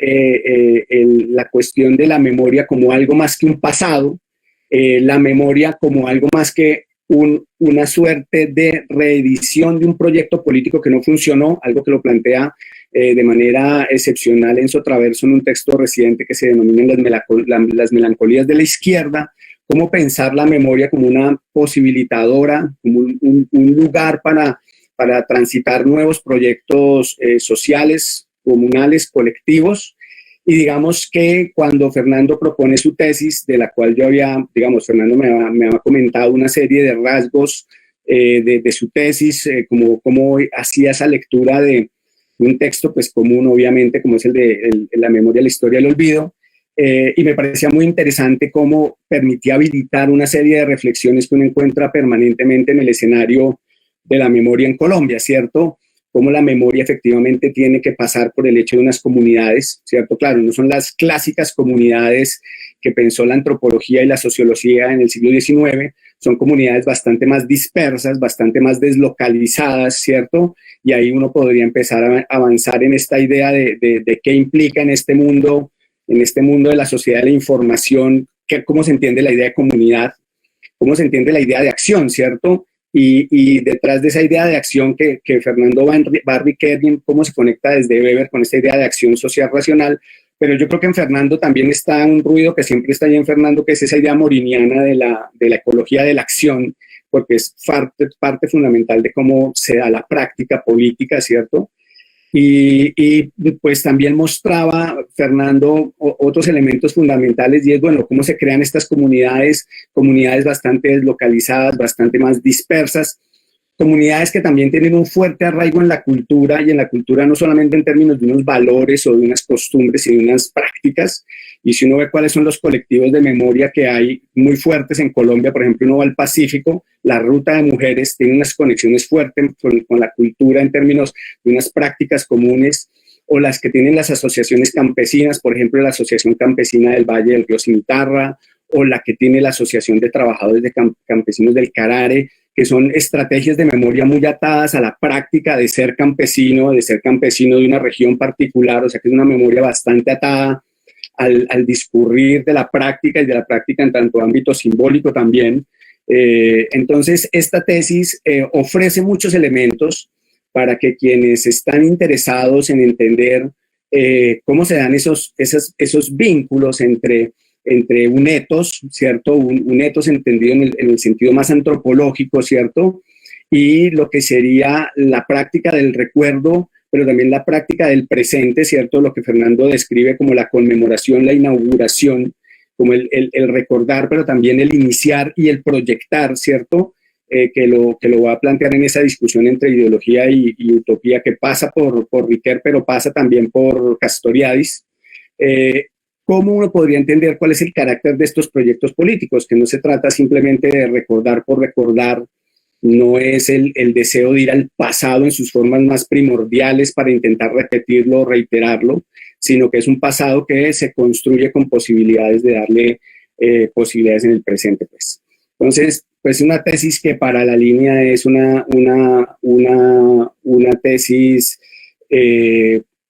la cuestión de la memoria como algo más que un pasado, la memoria como algo más que una suerte de reedición de un proyecto político que no funcionó, algo que lo plantea de manera excepcional Enzo Traverso en un texto reciente que se denomina las melancolías de la izquierda, cómo pensar la memoria como una posibilitadora, como un lugar para transitar nuevos proyectos sociales, comunales, colectivos. Y digamos que cuando Fernando propone su tesis, de la cual yo había, digamos, Fernando me había comentado una serie de rasgos de su tesis, cómo hacía esa lectura de un texto pues común, obviamente, como es el de la memoria, la historia, el olvido, y me parecía muy interesante cómo permitía habilitar una serie de reflexiones que uno encuentra permanentemente en el escenario de la memoria en Colombia, ¿cierto? Cómo la memoria efectivamente tiene que pasar por el hecho de unas comunidades, ¿cierto? Claro, no son las clásicas comunidades que pensó la antropología y la sociología en el siglo XIX, son comunidades bastante más dispersas, bastante más deslocalizadas, ¿cierto? Y ahí uno podría empezar a avanzar en esta idea de qué implica en este mundo de la sociedad de la información, cómo se entiende la idea de comunidad, cómo se entiende la idea de acción, ¿cierto? Y detrás de esa idea de acción que Fernando va a enriquecer, cómo se conecta desde Weber con esta idea de acción social racional, pero yo creo que en Fernando también está un ruido que siempre está ahí en Fernando, que es esa idea moriniana de la ecología de la acción, porque es parte fundamental de cómo se da la práctica política, ¿cierto? Y pues también mostraba Fernando otros elementos fundamentales, y es, bueno, cómo se crean estas comunidades bastante deslocalizadas, bastante más dispersas, comunidades que también tienen un fuerte arraigo en la cultura, y en la cultura no solamente en términos de unos valores o de unas costumbres, sino de unas prácticas. Y si uno ve cuáles son los colectivos de memoria que hay muy fuertes en Colombia, por ejemplo, uno va al Pacífico, la Ruta de Mujeres tiene unas conexiones fuertes con la cultura en términos de unas prácticas comunes, o las que tienen las asociaciones campesinas, por ejemplo, la Asociación Campesina del Valle del Río Cimitarra, o la que tiene la Asociación de Trabajadores de Campesinos del Carare, que son estrategias de memoria muy atadas a la práctica de ser campesino de una región particular, o sea que es una memoria bastante atada al discurrir de la práctica, y de la práctica en tanto ámbito simbólico también. Entonces, esta tesis ofrece muchos elementos para que quienes están interesados en entender cómo se dan esos vínculos entre un etos, ¿cierto? Un etos entendido en el sentido más antropológico, ¿cierto? Y lo que sería la práctica del recuerdo pero también la práctica del presente, ¿cierto? Lo que Fernando describe como la conmemoración, la inauguración, como el recordar, pero también el iniciar y el proyectar, ¿cierto? Que lo va a plantear en esa discusión entre ideología y utopía, que pasa por Riquer, pero pasa también por Castoriadis. ¿Cómo uno podría entender cuál es el carácter de estos proyectos políticos? Que no se trata simplemente de recordar por recordar, no es el deseo de ir al pasado en sus formas más primordiales para intentar repetirlo o reiterarlo, sino que es un pasado que se construye con posibilidades de darle posibilidades en el presente, pues. Entonces, pues una tesis que para la línea es una tesis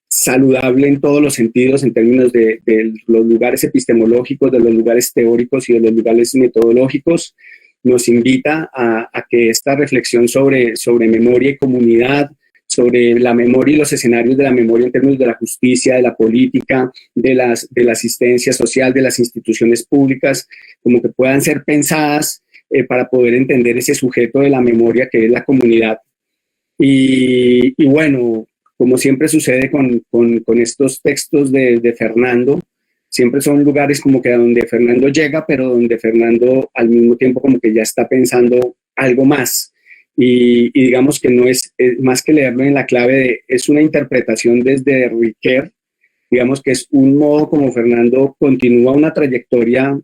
saludable en todos los sentidos, en términos de los lugares epistemológicos, de los lugares teóricos y de los lugares metodológicos. Nos invita a que esta reflexión sobre memoria y comunidad, sobre la memoria y los escenarios de la memoria en términos de la justicia, de la política, de la asistencia social, de las instituciones públicas, como que puedan ser pensadas para poder entender ese sujeto de la memoria que es la comunidad. Y bueno, como siempre sucede con estos textos de Fernando, siempre son lugares como que a donde Fernando llega, pero donde Fernando al mismo tiempo como que ya está pensando algo más. Y digamos que no es más que leerlo en la clave es una interpretación desde Riquer, digamos que es un modo como Fernando continúa una trayectoria,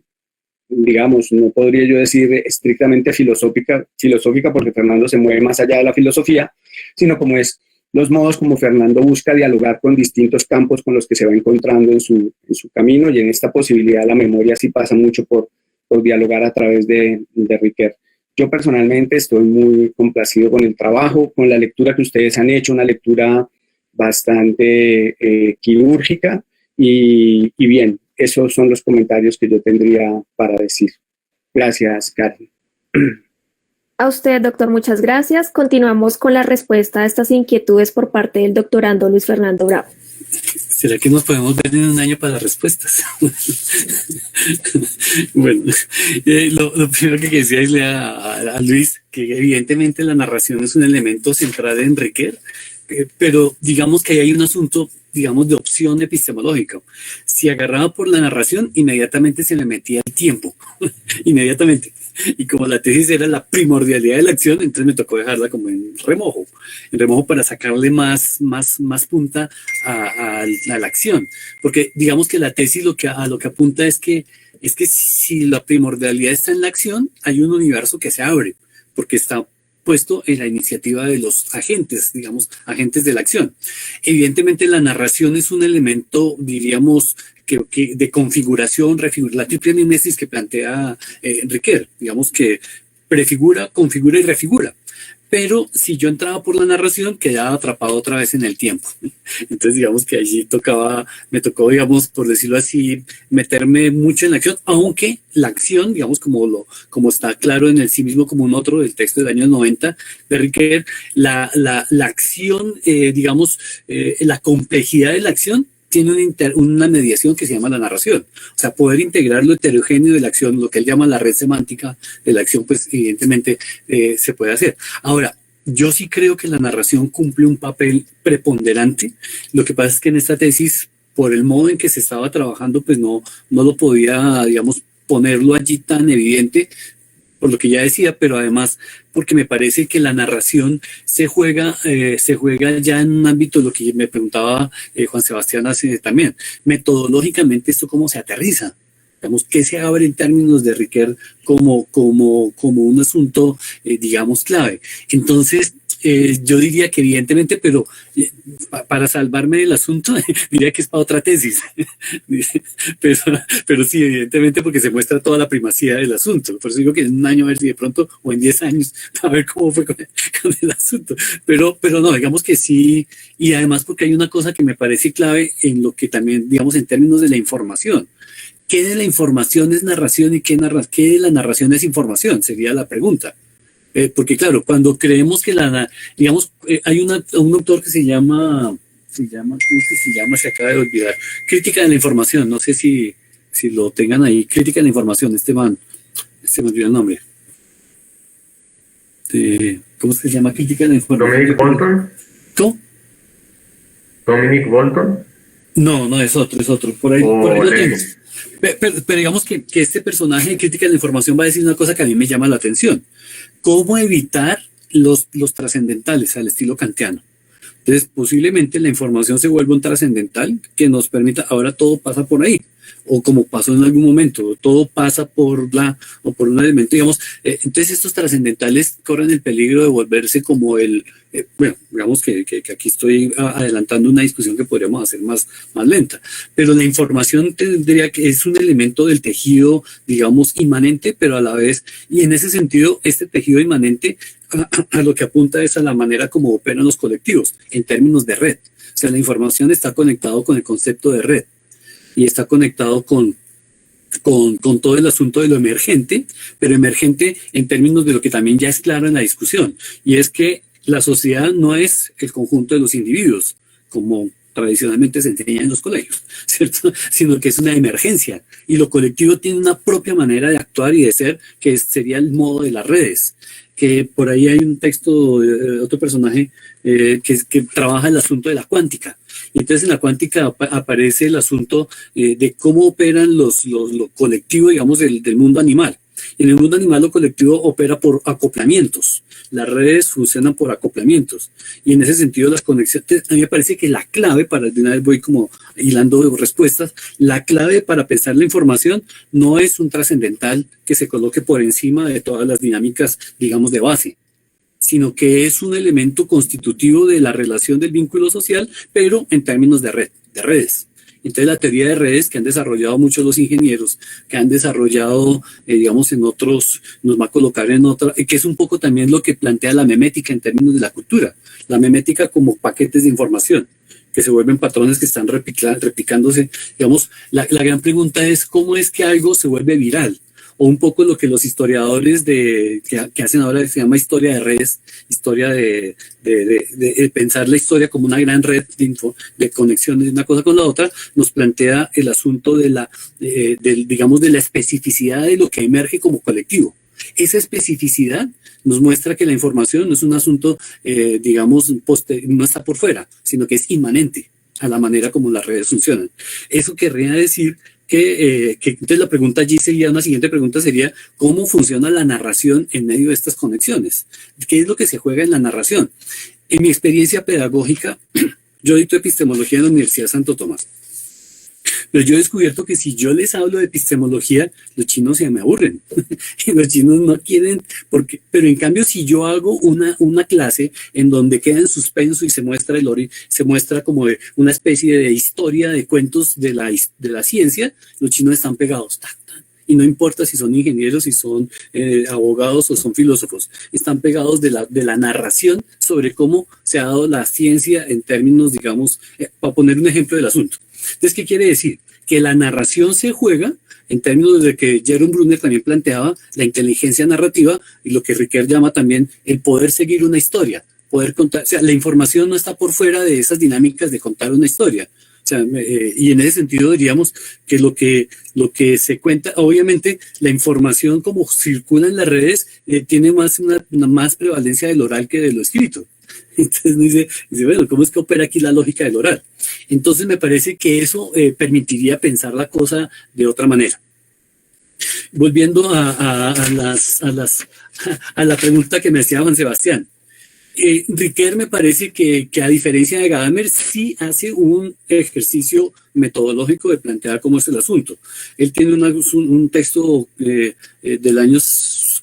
digamos, no podría yo decir estrictamente filosófica porque Fernando se mueve más allá de la filosofía, sino como es los modos como Fernando busca dialogar con distintos campos con los que se va encontrando en su camino, y en esta posibilidad la memoria sí pasa mucho por dialogar a través de Riquer. Yo personalmente estoy muy complacido con el trabajo, con la lectura que ustedes han hecho, una lectura bastante quirúrgica, y bien, esos son los comentarios que yo tendría para decir. Gracias, Karen. A usted, doctor, muchas gracias. Continuamos con la respuesta a estas inquietudes por parte del doctorando Luis Fernando Bravo. ¿Será que nos podemos ver en un año para las respuestas? Bueno, lo primero que quisiera decirle a Luis, que evidentemente la narración es un elemento central en Riquer, pero digamos que ahí hay un asunto, digamos, de opción epistemológica. Si agarraba por la narración, inmediatamente se le metía el tiempo, inmediatamente. Y como la tesis era la primordialidad de la acción, entonces me tocó dejarla como en remojo para sacarle más punta a la acción. Porque digamos que la tesis a lo que apunta es que si la primordialidad está en la acción, hay un universo que se abre, porque está puesto en la iniciativa de los agentes, digamos, agentes de la acción. Evidentemente la narración es un elemento, diríamos, que de configuración, la triple mimesis que plantea Riquer, digamos que prefigura, configura y refigura. Pero si yo entraba por la narración, quedaba atrapado otra vez en el tiempo. Entonces, digamos que allí me tocó, digamos, por decirlo así, meterme mucho en la acción, aunque la acción, digamos, como está claro en el sí mismo como un otro del texto del año 90 de Riquer, la acción, digamos, la complejidad de la acción tiene una mediación que se llama la narración. O sea, poder integrar lo heterogéneo de la acción, lo que él llama la red semántica de la acción, pues evidentemente se puede hacer. Ahora, yo sí creo que la narración cumple un papel preponderante. Lo que pasa es que en esta tesis, por el modo en que se estaba trabajando, pues no lo podía, digamos, ponerlo allí tan evidente, por lo que ya decía, pero además porque me parece que la narración se juega ya en un ámbito, lo que me preguntaba Juan Sebastián hace también, metodológicamente esto cómo se aterriza, digamos, qué se abre en términos de Riquer como un asunto, digamos, clave. Entonces, yo diría que evidentemente, pero para salvarme del asunto, diría que es para otra tesis. pero sí, evidentemente, porque se muestra toda la primacía del asunto. Por eso digo que en un año, a ver si de pronto, o en 10 años, a ver cómo fue con el asunto. Pero no, digamos que sí, y además porque hay una cosa que me parece clave en lo que también, digamos, en términos de la información. ¿Qué de la información es narración y qué de la narración es información? Sería la pregunta. Porque claro, cuando creemos que digamos, hay un autor que se llama, ¿cómo se llama? Se acaba de olvidar. Crítica de la información, no sé si lo tengan ahí. Crítica de la información, se me olvidó el nombre. ¿Cómo se llama? Crítica de la información. Dominic Bolton. ¿Cómo? Dominic Bolton. No, no, es otro. Por ahí lo tengo. Lenin. Pero digamos que este personaje de crítica de la información va a decir una cosa que a mí me llama la atención. ¿Cómo evitar los trascendentales al estilo kantiano? Entonces, posiblemente la información se vuelva un trascendental que nos permita, ahora todo pasa por ahí, o como pasó en algún momento, todo pasa por un elemento, digamos. Entonces, estos trascendentales corren el peligro de volverse como bueno, digamos que aquí estoy adelantando una discusión que podríamos hacer más lenta, pero la información tendría que es un elemento del tejido, digamos, inmanente, pero a la vez, y en ese sentido, este tejido inmanente a lo que apunta es a la manera como operan los colectivos en términos de red. O sea, la información está conectado con el concepto de red y está conectado con todo el asunto de lo emergente, pero emergente en términos de lo que también ya es claro en la discusión, y es que la sociedad no es el conjunto de los individuos, como tradicionalmente se enseña en los colegios, ¿cierto? Sino que es una emergencia, y lo colectivo tiene una propia manera de actuar y de ser, que sería el modo de las redes. Que por ahí hay un texto de otro personaje que trabaja el asunto de la cuántica. Y entonces en la cuántica aparece el asunto de cómo operan lo colectivo, digamos, del mundo animal. En el mundo animal lo colectivo opera por acoplamientos. Las redes funcionan por acoplamientos. Y en ese sentido las conexiones, a mí me parece que la clave, de una vez voy como hilando respuestas, la clave para pensar la información no es un trascendental que se coloque por encima de todas las dinámicas, digamos, de base, sino que es un elemento constitutivo de la relación del vínculo social, pero en términos de redes. Entonces la teoría de redes que han desarrollado muchos los ingenieros, que han desarrollado, digamos, en otros, nos va a colocar en otra, que es un poco también lo que plantea la memética en términos de la cultura. La memética como paquetes de información, que se vuelven patrones que están replicándose. Digamos, la gran pregunta es cómo es que algo se vuelve viral. O un poco lo que los historiadores que hacen ahora, que se llama historia de redes, historia de pensar la historia como una gran red de conexiones de una cosa con la otra, nos plantea el asunto digamos, de la especificidad de lo que emerge como colectivo. Esa especificidad nos muestra que la información no es un asunto, digamos, no está por fuera, sino que es inmanente a la manera como las redes funcionan. Eso querría decir que entonces la pregunta allí sería, una siguiente pregunta sería, ¿cómo funciona la narración en medio de estas conexiones? ¿Qué es lo que se juega en la narración? En mi experiencia pedagógica, yo dicto epistemología en la Universidad de Santo Tomás. Pero yo he descubierto que si yo les hablo de epistemología, los chinos se me aburren. Y los chinos no quieren, pero en cambio si yo hago una clase en donde queda en suspenso y se muestra como una especie de historia de cuentos de la ciencia, los chinos están pegados. Y no importa si son ingenieros, si son abogados o son filósofos, están pegados de la narración sobre cómo se ha dado la ciencia en términos, digamos, para poner un ejemplo del asunto. Entonces, ¿qué quiere decir? Que la narración se juega en términos de que Jerome Bruner también planteaba la inteligencia narrativa y lo que Ricoeur llama también el poder seguir una historia, poder contar, o sea, la información no está por fuera de esas dinámicas de contar una historia. O sea, y en ese sentido diríamos que lo que se cuenta, obviamente la información como circula en las redes tiene una más prevalencia del oral que de lo escrito. Entonces dice, bueno, ¿cómo es que opera aquí la lógica del oral? Entonces me parece que eso permitiría pensar la cosa de otra manera. Volviendo a la pregunta que me hacía Juan Sebastián. Ricoeur me parece que a diferencia de Gadamer sí hace un ejercicio metodológico de plantear cómo es el asunto. Él tiene un texto del año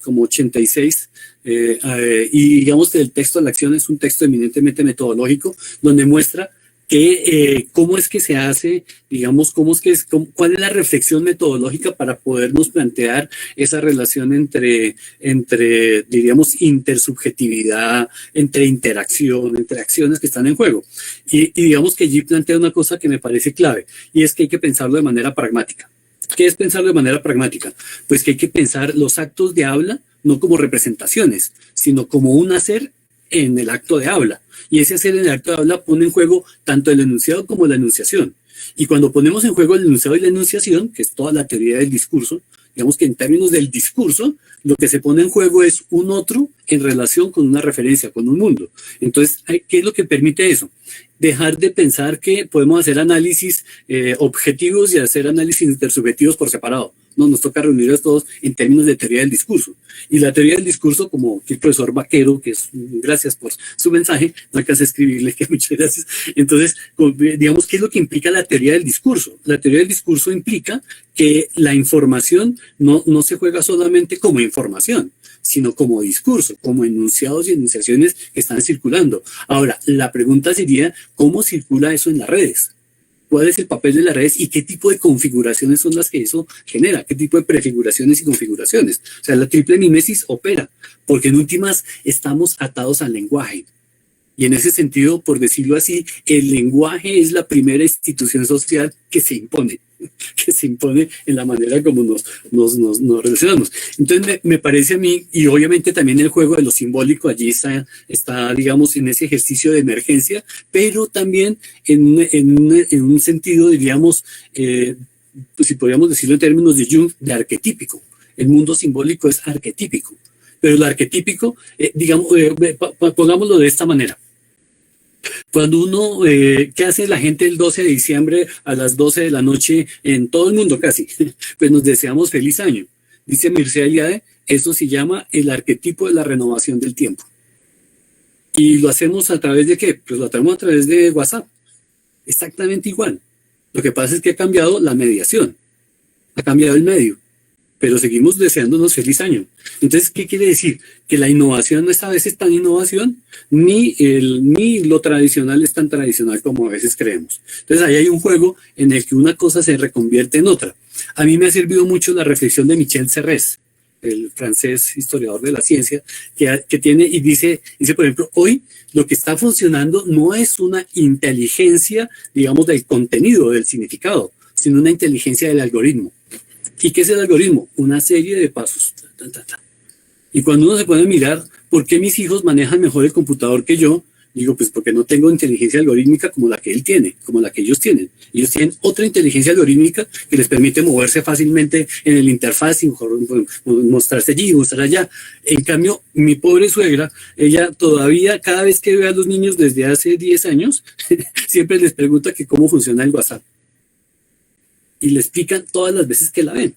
como 86 y digamos que el texto a la acción es un texto eminentemente metodológico donde muestra que cómo es que se hace, digamos, cuál es la reflexión metodológica para podernos plantear esa relación entre diríamos, intersubjetividad, entre interacción, entre acciones que están en juego. Y digamos que allí plantea una cosa que me parece clave, y es que hay que pensarlo de manera pragmática. ¿Qué es pensarlo de manera pragmática? Pues que hay que pensar los actos de habla no como representaciones, sino como un hacer en el acto de habla. Y ese hacer en el acto de habla pone en juego tanto el enunciado como la enunciación. Y cuando ponemos en juego el enunciado y la enunciación, que es toda la teoría del discurso, Digamos que en términos del discurso, lo que se pone en juego es un otro en relación con una referencia, con un mundo. Entonces, ¿qué es lo que permite eso? Dejar de pensar que podemos hacer análisis objetivos y hacer análisis intersubjetivos por separado. No, nos toca reunirlos todos en términos de teoría del discurso. Y la teoría del discurso, como aquí el profesor Vaquero, que es, gracias por su mensaje, no alcancé a escribirle, que muchas gracias. Entonces, digamos, ¿qué es lo que implica la teoría del discurso? La teoría del discurso implica que la información no se juega solamente como información, sino como discurso, como enunciados y enunciaciones que están circulando. Ahora, la pregunta sería, ¿cómo circula eso en las redes? ¿Cuál es el papel de las redes y qué tipo de configuraciones son las que eso genera? ¿Qué tipo de prefiguraciones y configuraciones? O sea, la triple mimesis opera, porque en últimas estamos atados al lenguaje. Y en ese sentido, por decirlo así, el lenguaje es la primera institución social que se impone en la manera como nos relacionamos. Entonces me parece a mí, y obviamente también el juego de lo simbólico allí está digamos, en ese ejercicio de emergencia, pero también en un sentido, diríamos, pues si podríamos decirlo en términos de Jung, de arquetípico. El mundo simbólico es arquetípico, pero el arquetípico, digamos, pongámoslo de esta manera. Cuando uno, ¿qué hace la gente el 12 de diciembre a las 12 de la noche en todo el mundo casi? Pues nos deseamos feliz año. Dice Mircea Eliade, eso se llama el arquetipo de la renovación del tiempo. ¿Y lo hacemos a través de qué? Pues lo hacemos a través de WhatsApp. Exactamente igual. Lo que pasa es que ha cambiado la mediación, ha cambiado el medio, pero seguimos deseándonos feliz año. Entonces, ¿qué quiere decir? Que la innovación no es a veces tan innovación, ni lo tradicional es tan tradicional como a veces creemos. Entonces, ahí hay un juego en el que una cosa se reconvierte en otra. A mí me ha servido mucho la reflexión de Michel Serres, el francés historiador de la ciencia, que tiene y dice, por ejemplo, hoy lo que está funcionando no es una inteligencia, digamos, del contenido, del significado, sino una inteligencia del algoritmo. ¿Y qué es el algoritmo? Una serie de pasos. Y cuando uno se pone a mirar por qué mis hijos manejan mejor el computador que yo, digo, pues porque no tengo inteligencia algorítmica como la que él tiene, como la que ellos tienen. Ellos tienen otra inteligencia algorítmica que les permite moverse fácilmente en el interfaz y mostrarse allí, mostrar allá. En cambio, mi pobre suegra, ella todavía, cada vez que ve a los niños desde hace 10 años, siempre les pregunta que cómo funciona el WhatsApp. Y le explican todas las veces que la ven,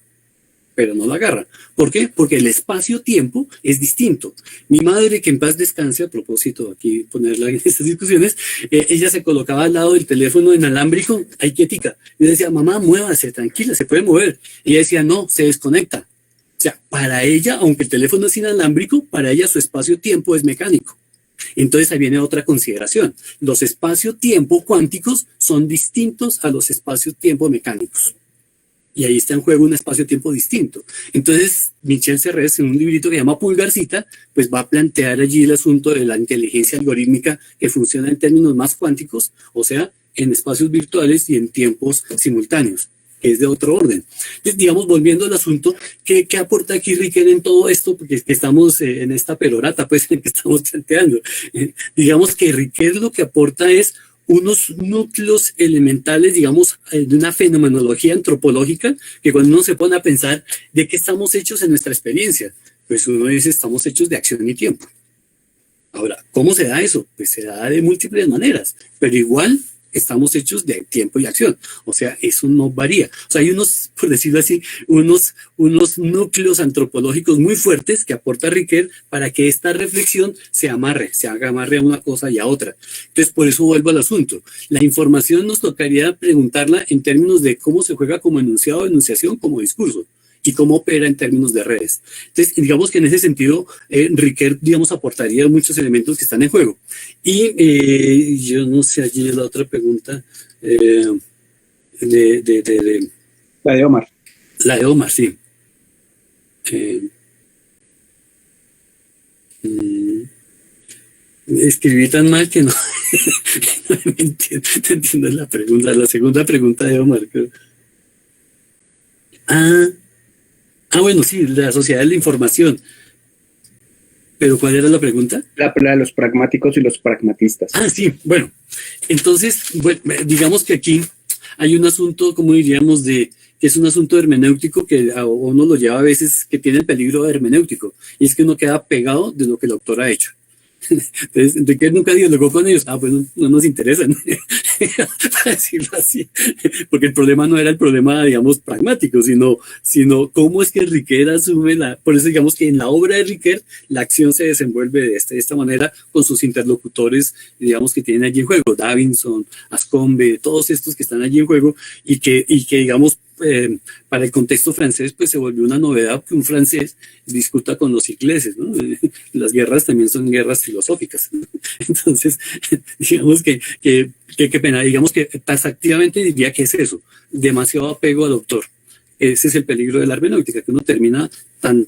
pero no la agarra. ¿Por qué? Porque el espacio-tiempo es distinto. Mi madre, que en paz descanse, a propósito, aquí ponerla en estas discusiones, ella se colocaba al lado del teléfono inalámbrico, ahí quietica. Y le decía, mamá, muévase, tranquila, se puede mover. Y ella decía, no, se desconecta. O sea, para ella, aunque el teléfono es inalámbrico, para ella su espacio-tiempo es mecánico. Entonces ahí viene otra consideración. Los espacio-tiempo cuánticos son distintos a los espacio-tiempo mecánicos. Y ahí está en juego un espacio-tiempo distinto. Entonces, Michel Serres, en un librito que se llama Pulgarcita, pues va a plantear allí el asunto de la inteligencia algorítmica que funciona en términos más cuánticos, o sea, en espacios virtuales y en tiempos simultáneos, que es de otro orden. Entonces, digamos, volviendo al asunto, ¿qué aporta aquí Riquet en todo esto? Porque estamos en esta perorata, pues, en que estamos planteando. Digamos que Riquet lo que aporta es unos núcleos elementales, digamos, de una fenomenología antropológica, que cuando uno se pone a pensar de qué estamos hechos en nuestra experiencia, pues uno dice, estamos hechos de acción y tiempo. Ahora, ¿cómo se da eso? Pues se da de múltiples maneras, pero igual estamos hechos de tiempo y acción. O sea, eso no varía. O sea, hay unos, por decirlo así, unos núcleos antropológicos muy fuertes que aporta Riquet para que esta reflexión se haga amarre a una cosa y a otra. Entonces, por eso vuelvo al asunto. La información nos tocaría preguntarla en términos de cómo se juega como enunciado, enunciación, como discurso, y cómo opera en términos de redes. Entonces, digamos que en ese sentido, Riquet, digamos, aportaría muchos elementos que están en juego. Y yo no sé, allí la otra pregunta La de Omar. La de Omar, sí. Escribí tan mal que no, no entiendo la pregunta. La segunda pregunta de Omar. Bueno, sí, la sociedad de la información. ¿Pero cuál era la pregunta? La de los pragmáticos y los pragmatistas. Sí, bueno. Entonces, bueno, digamos que aquí hay un asunto, como diríamos, de que es un asunto hermenéutico que a uno lo lleva a veces, que tiene el peligro hermenéutico, y es que uno queda pegado de lo que el autor ha hecho. Entonces, Enrique nunca dialogó con ellos. Pues no nos interesan, para decirlo así, porque el problema no era el problema, digamos, pragmático, sino cómo es que Riquet asume por eso digamos que en la obra de Riquet la acción se desenvuelve de esta manera con sus interlocutores, digamos, que tienen allí en juego, Davinson, Ascombe, todos estos que están allí en juego y que digamos, para el contexto francés, pues se volvió una novedad que un francés discuta con los ingleses, ¿no? Las guerras también son guerras filosóficas, ¿no? Entonces, digamos que pena, digamos que taxativamente diría que es eso, demasiado apego al autor. Ese es el peligro de la hermenéutica, que uno termina tan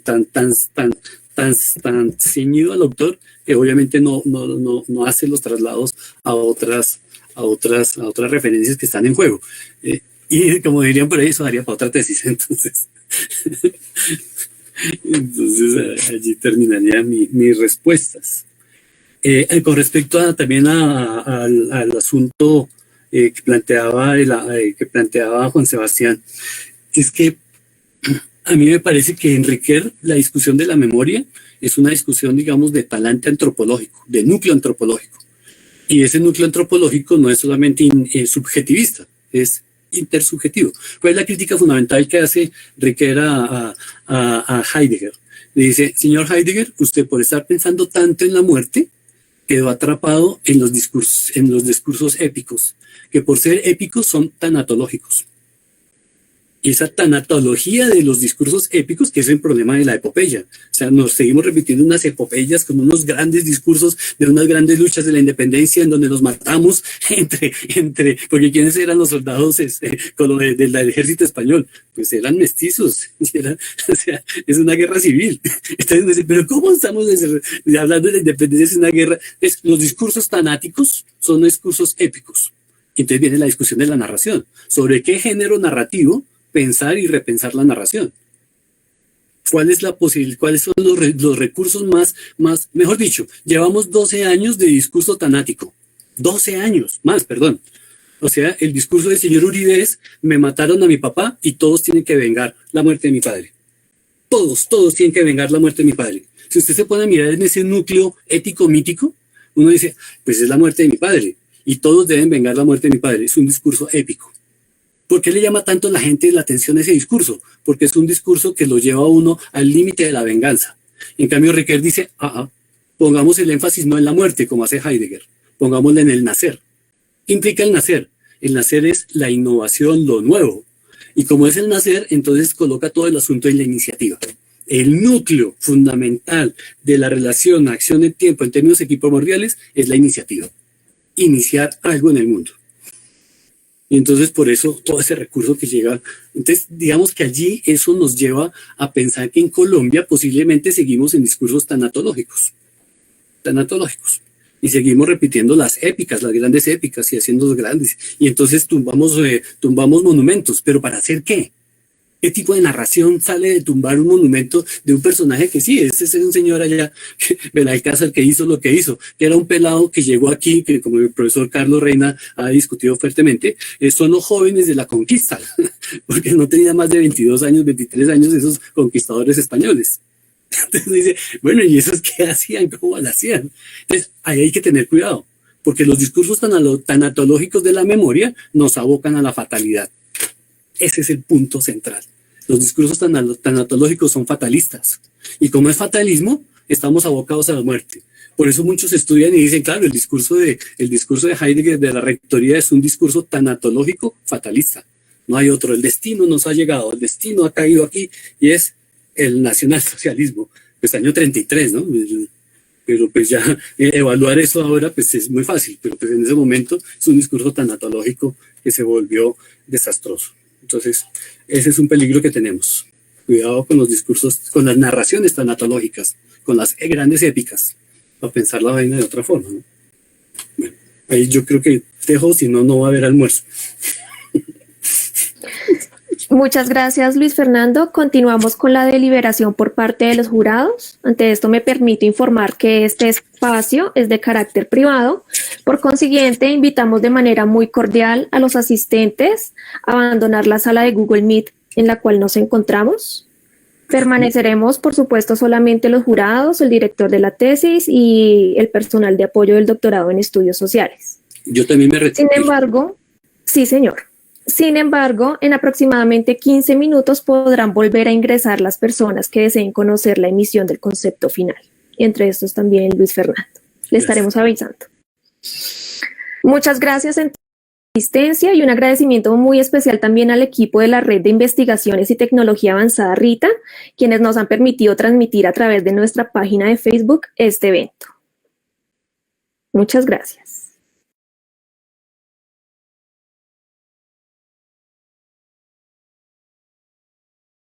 ceñido al autor que obviamente no hace los traslados a otras referencias que están en juego. Y como dirían por ahí, eso daría para otra tesis. Entonces allí terminaría mis respuestas. Con respecto también al asunto que planteaba Juan Sebastián, es que a mí me parece que en Riquet la discusión de la memoria es una discusión, digamos, de talante antropológico, de núcleo antropológico. Y ese núcleo antropológico no es solamente subjetivista, es intersubjetivo. ¿Cuál es la crítica fundamental que hace Riquet a Heidegger? Le dice, señor Heidegger, usted por estar pensando tanto en la muerte, quedó atrapado en los discursos épicos, que por ser épicos son tanatológicos. Y esa tanatología de los discursos épicos, que es el problema de la epopeya. O sea, nos seguimos repitiendo unas epopeyas con unos grandes discursos de unas grandes luchas de la independencia en donde nos matamos porque ¿quiénes eran los soldados con lo del ejército español? Pues eran mestizos. O sea, es una guerra civil. Entonces, pero ¿cómo estamos hablando de la independencia? Es una guerra. Los discursos tanáticos son discursos épicos. Entonces viene la discusión de la narración. ¿Sobre qué género narrativo pensar y repensar la narración? ¿Cuáles son los recursos más, mejor dicho, llevamos 12 años de discurso tanático, 12 años más, perdón. O sea, el discurso del señor Uribe es, me mataron a mi papá y todos tienen que vengar la muerte de mi padre. Todos tienen que vengar la muerte de mi padre. Si usted se pone a mirar en ese núcleo ético mítico, uno dice, pues es la muerte de mi padre y todos deben vengar la muerte de mi padre. Es un discurso épico. ¿Por qué le llama tanto a la gente la atención ese discurso? Porque es un discurso que lo lleva a uno al límite de la venganza. En cambio, Riquet dice, pongamos el énfasis no en la muerte, como hace Heidegger, pongámosle en el nacer. ¿Qué implica el nacer? El nacer es la innovación, lo nuevo. Y como es el nacer, entonces coloca todo el asunto en la iniciativa. El núcleo fundamental de la relación acción en tiempo en términos equipomordiales es la iniciativa. Iniciar algo en el mundo. Y entonces por eso todo ese recurso que llega, entonces digamos que allí eso nos lleva a pensar que en Colombia posiblemente seguimos en discursos tanatológicos, y seguimos repitiendo las épicas, las grandes épicas y haciendo los grandes, y entonces tumbamos monumentos, pero ¿para hacer qué? ¿Qué tipo de narración sale de tumbar un monumento de un personaje que sí, ese es un señor allá, Belalcázar, que hizo lo que hizo, que era un pelado que llegó aquí, que como el profesor Carlos Reina ha discutido fuertemente, son los jóvenes de la conquista, porque no tenía más de 22 años, 23 años esos conquistadores españoles. Entonces dice, bueno, ¿y esos qué hacían? ¿Cómo lo hacían? Entonces ahí hay que tener cuidado, porque los discursos tanatológicos de la memoria nos abocan a la fatalidad. Ese es el punto central. Los discursos tanatológicos son fatalistas. Y como es fatalismo, estamos abocados a la muerte. Por eso muchos estudian y dicen, claro, el discurso de Heidegger de la rectoría es un discurso tanatológico fatalista. No hay otro. El destino nos ha llegado, el destino ha caído aquí y es el nacionalsocialismo. Pues año 33, ¿no? Pero pues ya evaluar eso ahora pues es muy fácil. Pero pues en ese momento es un discurso tanatológico que se volvió desastroso. Entonces, ese es un peligro que tenemos. Cuidado con los discursos, con las narraciones tanatológicas, con las grandes épicas, para pensar la vaina de otra forma, ¿no? Bueno, ahí yo creo que dejo, si no, no va a haber almuerzo. Muchas gracias, Luis Fernando. Continuamos con la deliberación por parte de los jurados. Ante esto me permito informar que este espacio es de carácter privado. Por consiguiente, invitamos de manera muy cordial a los asistentes a abandonar la sala de Google Meet en la cual nos encontramos. Permaneceremos, por supuesto, solamente los jurados, el director de la tesis y el personal de apoyo del doctorado en estudios sociales. Yo también me retiro. Sin embargo, sí, señor. Sin embargo, en aproximadamente 15 minutos podrán volver a ingresar las personas que deseen conocer la emisión del concepto final. Entre estos también Luis Fernando. Le estaremos avisando. Muchas gracias en asistencia y un agradecimiento muy especial también al equipo de la Red de Investigaciones y Tecnología Avanzada RITA, quienes nos han permitido transmitir a través de nuestra página de Facebook este evento. Muchas gracias.